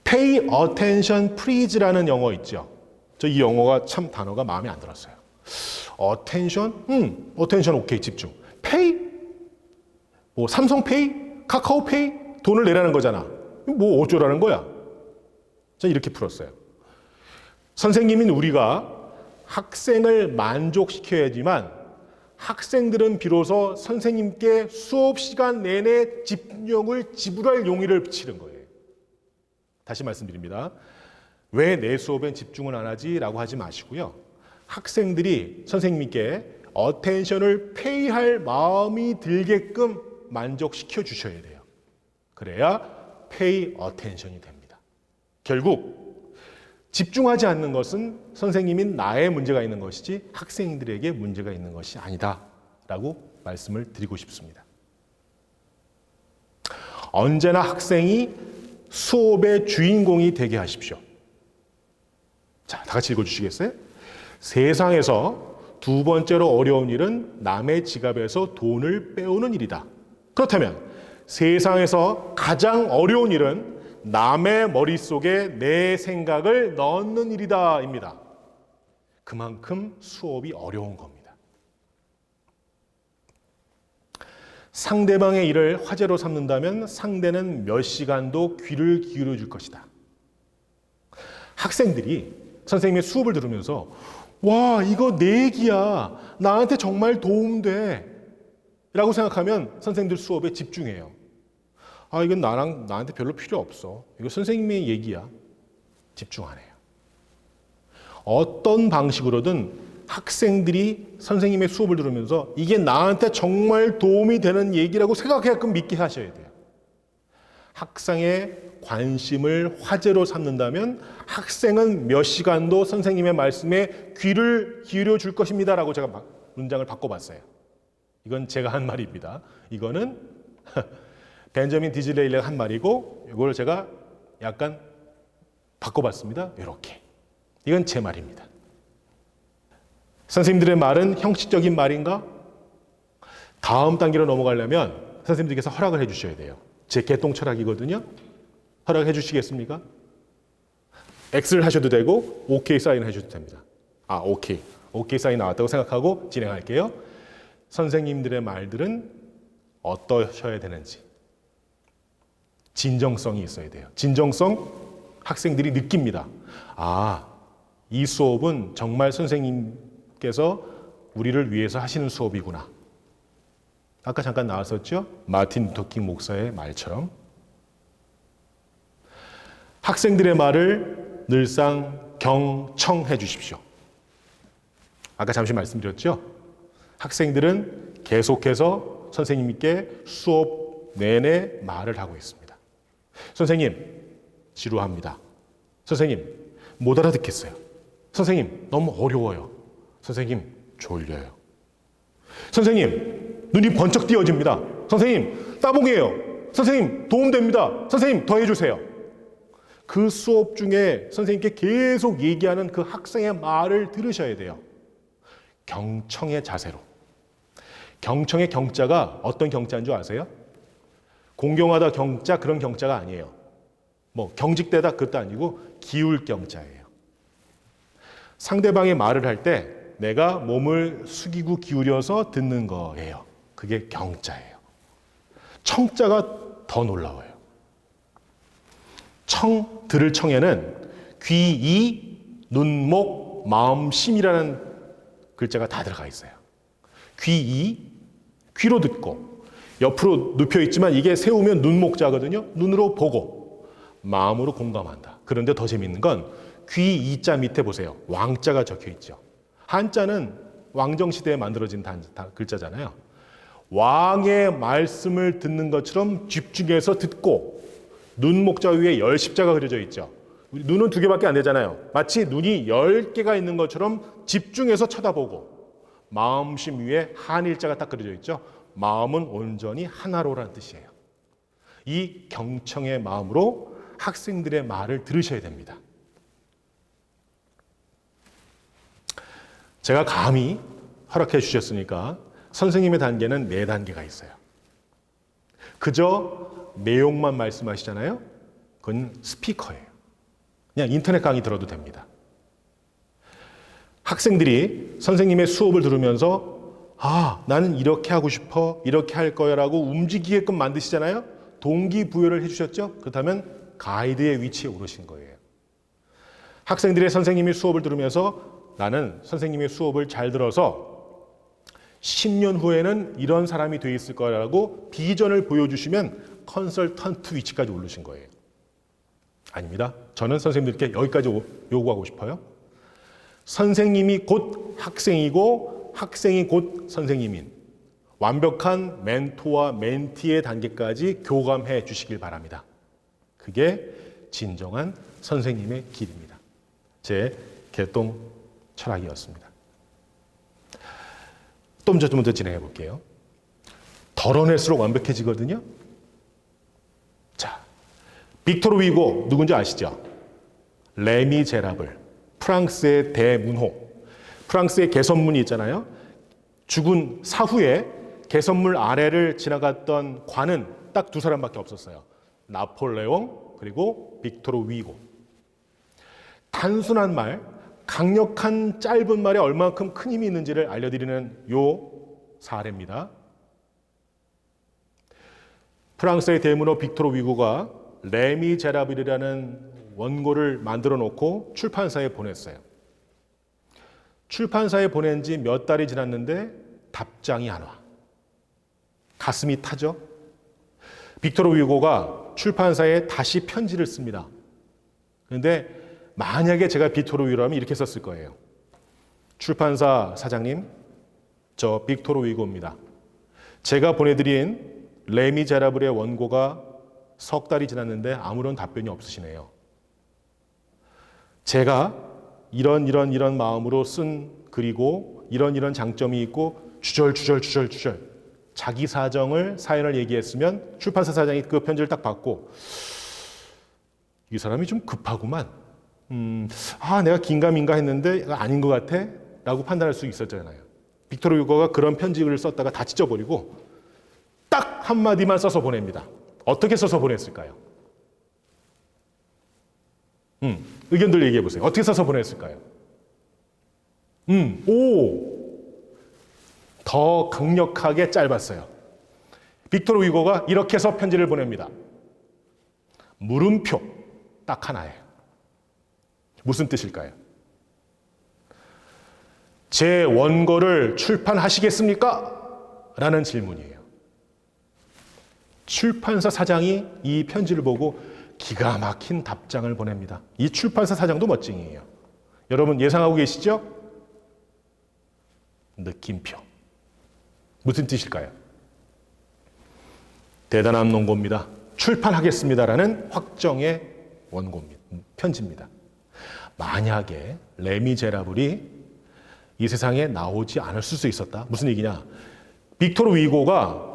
Pay attention please라는 영어 있죠. 저 이 영어가 참 단어가 마음에 안 들었어요. attention? attention 오케이, 집중. pay? 삼성페이? 카카오페이? 돈을 내라는 거잖아. 뭐 어쩌라는 거야? 자, 이렇게 풀었어요. 선생님인 우리가 학생을 만족시켜야지만 학생들은 비로소 선생님께 수업 시간 내내 집중력을 지불할 용의를 비치는 거예요. 다시 말씀드립니다. 왜 내 수업엔 집중을 안 하지? 라고 하지 마시고요. 학생들이 선생님께 어텐션을 페이할 마음이 들게끔 만족시켜 주셔야 돼요. 그래야 페이 어텐션이 됩니다. 결국 집중하지 않는 것은 선생님인 나의 문제가 있는 것이지 학생들에게 문제가 있는 것이 아니다 라고 말씀을 드리고 싶습니다. 언제나 학생이 수업의 주인공이 되게 하십시오. 자, 다 같이 읽어주시겠어요? 세상에서 두 번째로 어려운 일은 남의 지갑에서 돈을 빼오는 일이다. 그렇다면 세상에서 가장 어려운 일은 남의 머릿속에 내 생각을 넣는 일이다 입니다. 그만큼 수업이 어려운 겁니다. 상대방의 일을 화제로 삼는다면 상대는 몇 시간도 귀를 기울여 줄 것이다. 학생들이 선생님의 수업을 들으면서 와, 이거 내 얘기야. 나한테 정말 도움돼. 라고 생각하면 선생님들 수업에 집중해요. 이건 나한테 별로 필요 없어. 이거 선생님의 얘기야. 집중 안 해요. 어떤 방식으로든 학생들이 선생님의 수업을 들으면서 이게 나한테 정말 도움이 되는 얘기라고 생각하게끔 믿게 하셔야 돼요. 학생의 관심을 화제로 삼는다면 학생은 몇 시간도 선생님의 말씀에 귀를 기울여 줄 것입니다라고 제가 문장을 바꿔봤어요. 이건 제가 한 말입니다. 이거는 벤저민 디즈레일리가 한 말이고 이걸 제가 약간 바꿔봤습니다. 이렇게. 이건 제 말입니다. 선생님들의 말은 형식적인 말인가? 다음 단계로 넘어가려면 선생님들께서 허락을 해주셔야 돼요. 제 개똥 철학이거든요. 허락해 주시겠습니까? X를 하셔도 되고 OK 사인 하셔도 됩니다. 오케이 사인 나왔다고 생각하고 진행할게요. 선생님들의 말들은 어떠셔야 되는지 진정성이 있어야 돼요. 진정성 학생들이 느낍니다. 이 수업은 정말 선생님께서 우리를 위해서 하시는 수업이구나. 아까 잠깐 나왔었죠? 마틴 루터킹 목사의 말처럼 학생들의 말을 늘상 경청해 주십시오. 아까 잠시 말씀드렸죠? 학생들은 계속해서 선생님께 수업 내내 말을 하고 있습니다. 선생님, 지루합니다. 선생님, 못 알아듣겠어요. 선생님, 너무 어려워요. 선생님, 졸려요. 선생님, 눈이 번쩍 띄어집니다. 선생님, 따봉이에요. 선생님, 도움됩니다. 선생님, 더 해주세요. 그 수업 중에 선생님께 계속 얘기하는 그 학생의 말을 들으셔야 돼요. 경청의 자세로. 경청의 경자가 어떤 경자인 줄 아세요? 공경하다 경자 그런 경자가 아니에요. 경직되다 그것도 아니고 기울 경자예요. 상대방의 말을 할 때 내가 몸을 숙이고 기울여서 듣는 거예요. 그게 경자예요. 청자가 더 놀라워요. 들을 청에는 귀, 이, 눈, 목, 마음, 심이라는 글자가 다 들어가 있어요. 귀, 이, 귀로 듣고 옆으로 눕혀 있지만 이게 세우면 눈목자거든요. 눈으로 보고 마음으로 공감한다. 그런데 더 재밌는 건 귀, 이자 밑에 보세요. 왕자가 적혀 있죠. 한자는 왕정시대에 만들어진 글자잖아요. 왕의 말씀을 듣는 것처럼 집중해서 듣고 눈목자 위에 10십자가 그려져 있죠. 눈은 2개밖에 안 되잖아요. 마치 눈이 10개가 있는 것처럼 집중해서 쳐다보고 마음심 위에 한일자가 딱 그려져 있죠. 마음은 온전히 하나로라는 뜻이에요. 이 경청의 마음으로 학생들의 말을 들으셔야 됩니다. 제가 감히 허락해 주셨으니까 선생님의 단계는 4단계가 있어요. 그저 내용만 말씀하시잖아요. 그건 스피커예요. 그냥 인터넷 강의 들어도 됩니다. 학생들이 선생님의 수업을 들으면서 나는 이렇게 하고 싶어, 이렇게 할 거야 라고 움직이게끔 만드시잖아요. 동기부여를 해주셨죠? 그렇다면 가이드의 위치에 오르신 거예요. 학생들의 선생님이 수업을 들으면서 나는 선생님의 수업을 잘 들어서 10년 후에는 이런 사람이 돼 있을 거라고 비전을 보여주시면 컨설턴트 위치까지 오르신 거예요. 아닙니다. 저는 선생님들께 여기까지 요구하고 싶어요. 선생님이 곧 학생이고 학생이 곧 선생님인 완벽한 멘토와 멘티의 단계까지 교감해 주시길 바랍니다. 그게 진정한 선생님의 길입니다. 제 개똥 철학이었습니다. 좀 더 진행해 볼게요. 덜어낼수록 완벽해지거든요. 자, 빅토르 위고 누군지 아시죠? 레미제라블, 프랑스의 대문호. 프랑스의 개선문이 있잖아요. 죽은 사후에 개선문 아래를 지나갔던 관은 딱 2사람밖에 없었어요. 나폴레옹 그리고 빅토르 위고. 단순한 말, 강력한 짧은 말에 얼마만큼 큰 힘이 있는지를 알려드리는 요 사례입니다. 프랑스의 대문호 빅토르 위고가 레미제라블이라는 원고를 만들어 놓고 출판사에 보냈어요. 출판사에 보낸 지 몇 달이 지났는데 답장이 안 와. 가슴이 타죠? 빅토르 위고가 출판사에 다시 편지를 씁니다. 그런데 만약에 제가 빅토르 위고라면 이렇게 썼을 거예요. 출판사 사장님, 저 빅토르 위고입니다. 제가 보내드린 레미제라블의 원고가 석 달이 지났는데 아무런 답변이 없으시네요. 제가 이런 마음으로 쓴 글이고 이런 장점이 있고 주절 자기 사연을 얘기했으면 출판사 사장이 그 편지를 딱 받고 이 사람이 좀 급하구만. 내가 긴가민가 했는데 아닌 것 같아? 라고 판단할 수 있었잖아요. 빅토르 휴고가 그런 편지를 썼다가 다 찢어버리고 딱 한마디만 써서 보냅니다. 어떻게 써서 보냈을까요? 의견들 얘기해 보세요. 어떻게 써서 보냈을까요? 더 강력하게 짧았어요. 빅토르 휴고가 이렇게 해서 편지를 보냅니다. 물음표 딱 하나예요. 무슨 뜻일까요? 제 원고를 출판하시겠습니까? 라는 질문이에요. 출판사 사장이 이 편지를 보고 기가 막힌 답장을 보냅니다. 이 출판사 사장도 멋쟁이에요. 여러분 예상하고 계시죠? 느낌표. 무슨 뜻일까요? 대단한 원고입니다. 출판하겠습니다라는 확정의 원고입니다. 편지입니다. 만약에 레미제라블이 이 세상에 나오지 않을 수 있었다. 무슨 얘기냐? 빅토르 위고가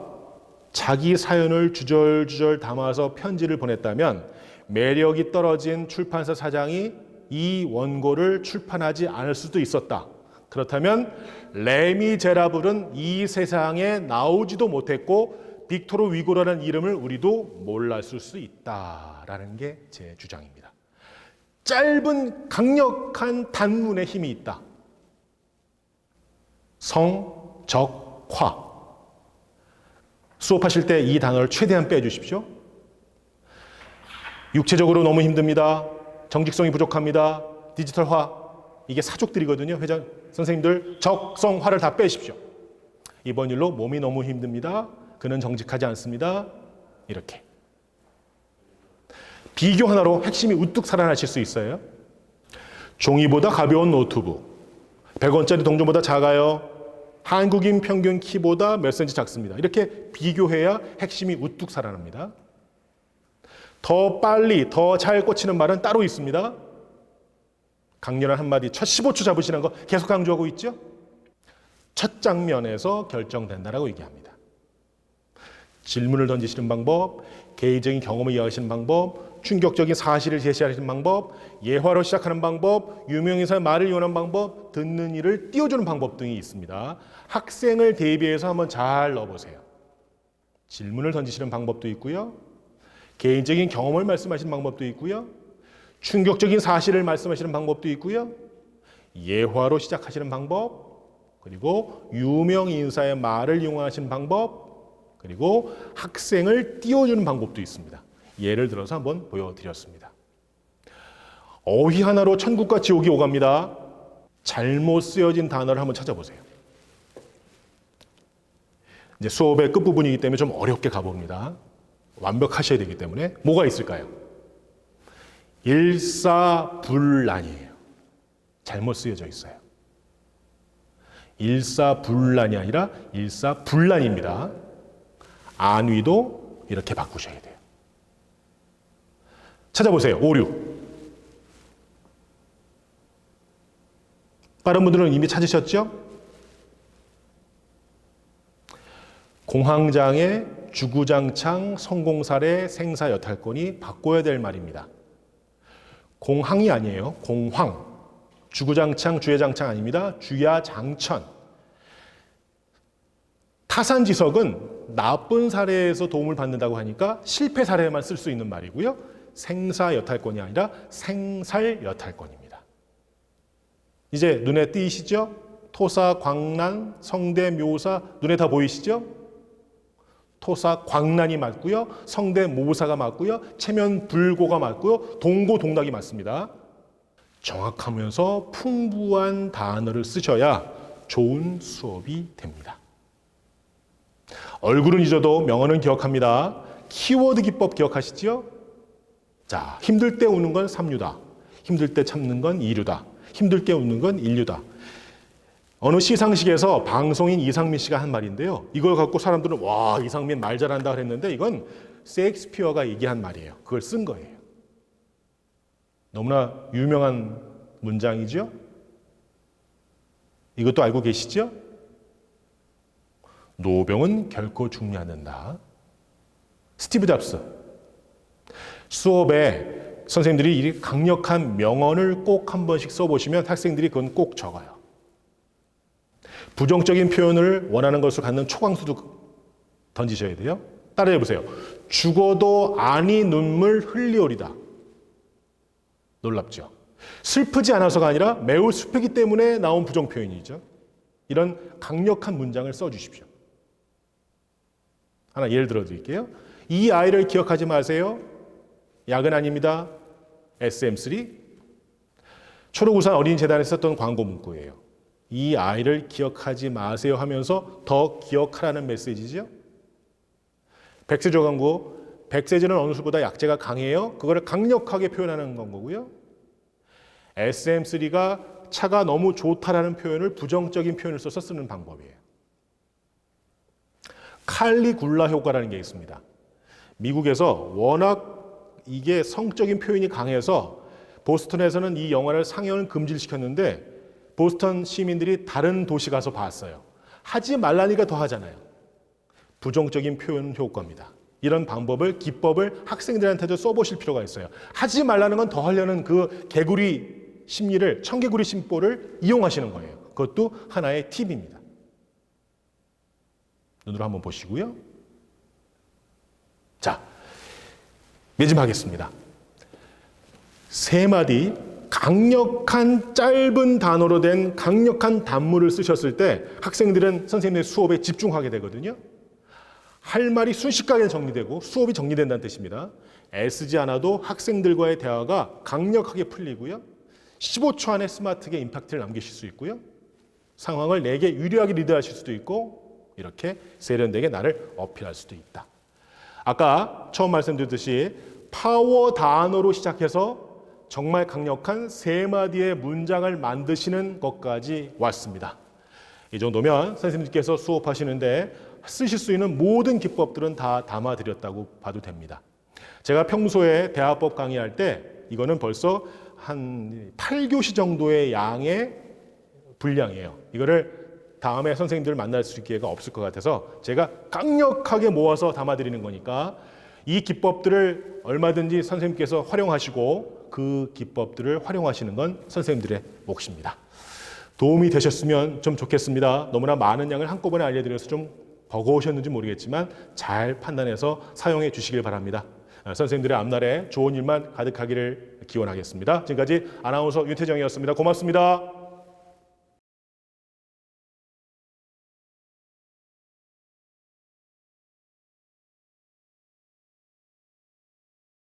자기 사연을 주절주절 담아서 편지를 보냈다면 매력이 떨어진 출판사 사장이 이 원고를 출판하지 않을 수도 있었다. 그렇다면 레미제라블은 이 세상에 나오지도 못했고 빅토르 위고라는 이름을 우리도 몰랐을 수 있다라는 게 제 주장입니다. 짧은 강력한 단문의 힘이 있다. 성, 적, 화. 수업하실 때 이 단어를 최대한 빼주십시오. 육체적으로 너무 힘듭니다. 정직성이 부족합니다. 디지털화. 이게 사족들이거든요. 회장 선생님들 적성화를 다 빼십시오. 이번 일로 몸이 너무 힘듭니다. 그는 정직하지 않습니다. 이렇게. 비교 하나로 핵심이 우뚝 살아나실 수 있어요. 종이보다 가벼운 노트북. 100원짜리 동전보다 작아요. 한국인 평균 키보다 몇 센치 작습니다. 이렇게 비교해야 핵심이 우뚝 살아납니다. 더 빨리, 더 잘 꽂히는 말은 따로 있습니다. 강렬한 한마디, 첫 15초 잡으시는 거 계속 강조하고 있죠? 첫 장면에서 결정된다라고 얘기합니다. 질문을 던지시는 방법, 개인적인 경험을 이야기하시는 방법, 충격적인 사실을 제시하시는 방법, 예화로 시작하는 방법, 유명인사의 말을 이용하는 방법, 듣는 이를 띄워주는 방법 등이 있습니다. 학생을 대비해서 한번 잘 넣어보세요. 질문을 던지시는 방법도 있고요. 개인적인 경험을 말씀하시는 방법도 있고요. 충격적인 사실을 말씀하시는 방법도 있고요. 예화로 시작하시는 방법, 그리고 유명인사의 말을 이용하시는 방법, 그리고 학생을 띄워주는 방법도 있습니다. 예를 들어서 한번 보여드렸습니다. 어휘 하나로 천국과 지옥이 오갑니다. 잘못 쓰여진 단어를 한번 찾아보세요. 이제 수업의 끝부분이기 때문에 좀 어렵게 가봅니다. 완벽하셔야 되기 때문에 뭐가 있을까요? 일사불란이에요. 잘못 쓰여져 있어요. 일사불란이 아니라 일사불란입니다. 안위도 이렇게 바꾸셔야 돼요. 찾아보세요. 오류. 빠른 분들은 이미 찾으셨죠? 공황장애, 주구장창, 성공사례, 생사여탈권이 바꿔야 될 말입니다. 공황이 아니에요. 공황. 주구장창, 주야장창 아닙니다. 주야장천. 타산지석은 나쁜 사례에서 도움을 받는다고 하니까 실패 사례에만 쓸 수 있는 말이고요. 생사여탈권이 아니라 생살여탈권입니다. 이제 눈에 띄시죠? 토사, 광란, 성대묘사 눈에 다 보이시죠? 토사, 광란이 맞고요. 성대모사가 맞고요. 체면불고가 맞고요. 동고동락이 맞습니다. 정확하면서 풍부한 단어를 쓰셔야 좋은 수업이 됩니다. 얼굴은 잊어도 명언은 기억합니다. 키워드 기법 기억하시죠? 자, 힘들 때 우는 건 삼류다. 힘들 때 참는 건 이류다. 힘들 때 웃는 건 인류다. 어느 시상식에서 방송인 이상민 씨가 한 말인데요. 이걸 갖고 사람들은 와, 이상민 말 잘한다 그랬는데 이건 셰익스피어가 얘기한 말이에요. 그걸 쓴 거예요. 너무나 유명한 문장이죠? 이것도 알고 계시죠? 노병은 결코 죽지 않는다. 스티브 잡스. 수업에 선생님들이 이 강력한 명언을 꼭 한 번씩 써보시면 학생들이 그건 꼭 적어요. 부정적인 표현을 원하는 것을 갖는 초강수도 던지셔야 돼요. 따라해 보세요. 죽어도 아니 눈물 흘리오리다. 놀랍죠? 슬프지 않아서가 아니라 매우 슬프기 때문에 나온 부정 표현이죠. 이런 강력한 문장을 써주십시오. 하나 예를 들어 드릴게요. 이 아이를 기억하지 마세요. 약은 아닙니다. SM3. 초록우산 어린이재단에서 썼던 광고 문구예요. 이 아이를 기억하지 마세요 하면서 더 기억하라는 메시지죠. 백세조 광고. 백세제는 어느 술보다 약재가 강해요. 그거를 강력하게 표현하는 건 거고요. SM3가 차가 너무 좋다라는 표현을 부정적인 표현을 써서 쓰는 방법이에요. 칼리굴라 효과라는 게 있습니다. 미국에서 워낙 이게 성적인 표현이 강해서 보스턴에서는 이 영화를 상영을 금지를 시켰는데 보스턴 시민들이 다른 도시 가서 봤어요. 하지 말라니까 더 하잖아요. 부정적인 표현 효과입니다. 이런 방법을, 기법을 학생들한테도 써보실 필요가 있어요. 하지 말라는 건 더 하려는 그 개구리 심리를, 청개구리 심보를 이용하시는 거예요. 그것도 하나의 팁입니다. 눈으로 한번 보시고요. 자, 매짐하겠습니다. 세 마디 강력한 짧은 단어로 된 강력한 단문을 쓰셨을 때 학생들은 선생님의 수업에 집중하게 되거든요. 할 말이 순식간에 정리되고 수업이 정리된다는 뜻입니다. 애쓰지 않아도 학생들과의 대화가 강력하게 풀리고요. 15초 안에 스마트하게 임팩트를 남기실 수 있고요. 상황을 내게 유리하게 리드하실 수도 있고 이렇게 세련되게 나를 어필할 수도 있다. 아까 처음 말씀드렸듯이 파워 단어로 시작해서 정말 강력한 세 마디의 문장을 만드시는 것까지 왔습니다. 이 정도면 선생님께서 수업하시는데 쓰실 수 있는 모든 기법들은 다 담아드렸다고 봐도 됩니다. 제가 평소에 대화법 강의할 때 이거는 벌써 한 8교시 정도의 양의 분량이에요. 이거를 다음에 선생님들 만날 수 있는 기회가 없을 것 같아서 제가 강력하게 모아서 담아드리는 거니까 이 기법들을 얼마든지 선생님께서 활용하시고 그 기법들을 활용하시는 건 선생님들의 몫입니다. 도움이 되셨으면 좀 좋겠습니다. 너무나 많은 양을 한꺼번에 알려드려서 좀 버거우셨는지 모르겠지만 잘 판단해서 사용해 주시길 바랍니다. 선생님들의 앞날에 좋은 일만 가득하기를 기원하겠습니다. 지금까지 아나운서 윤태정이었습니다. 고맙습니다.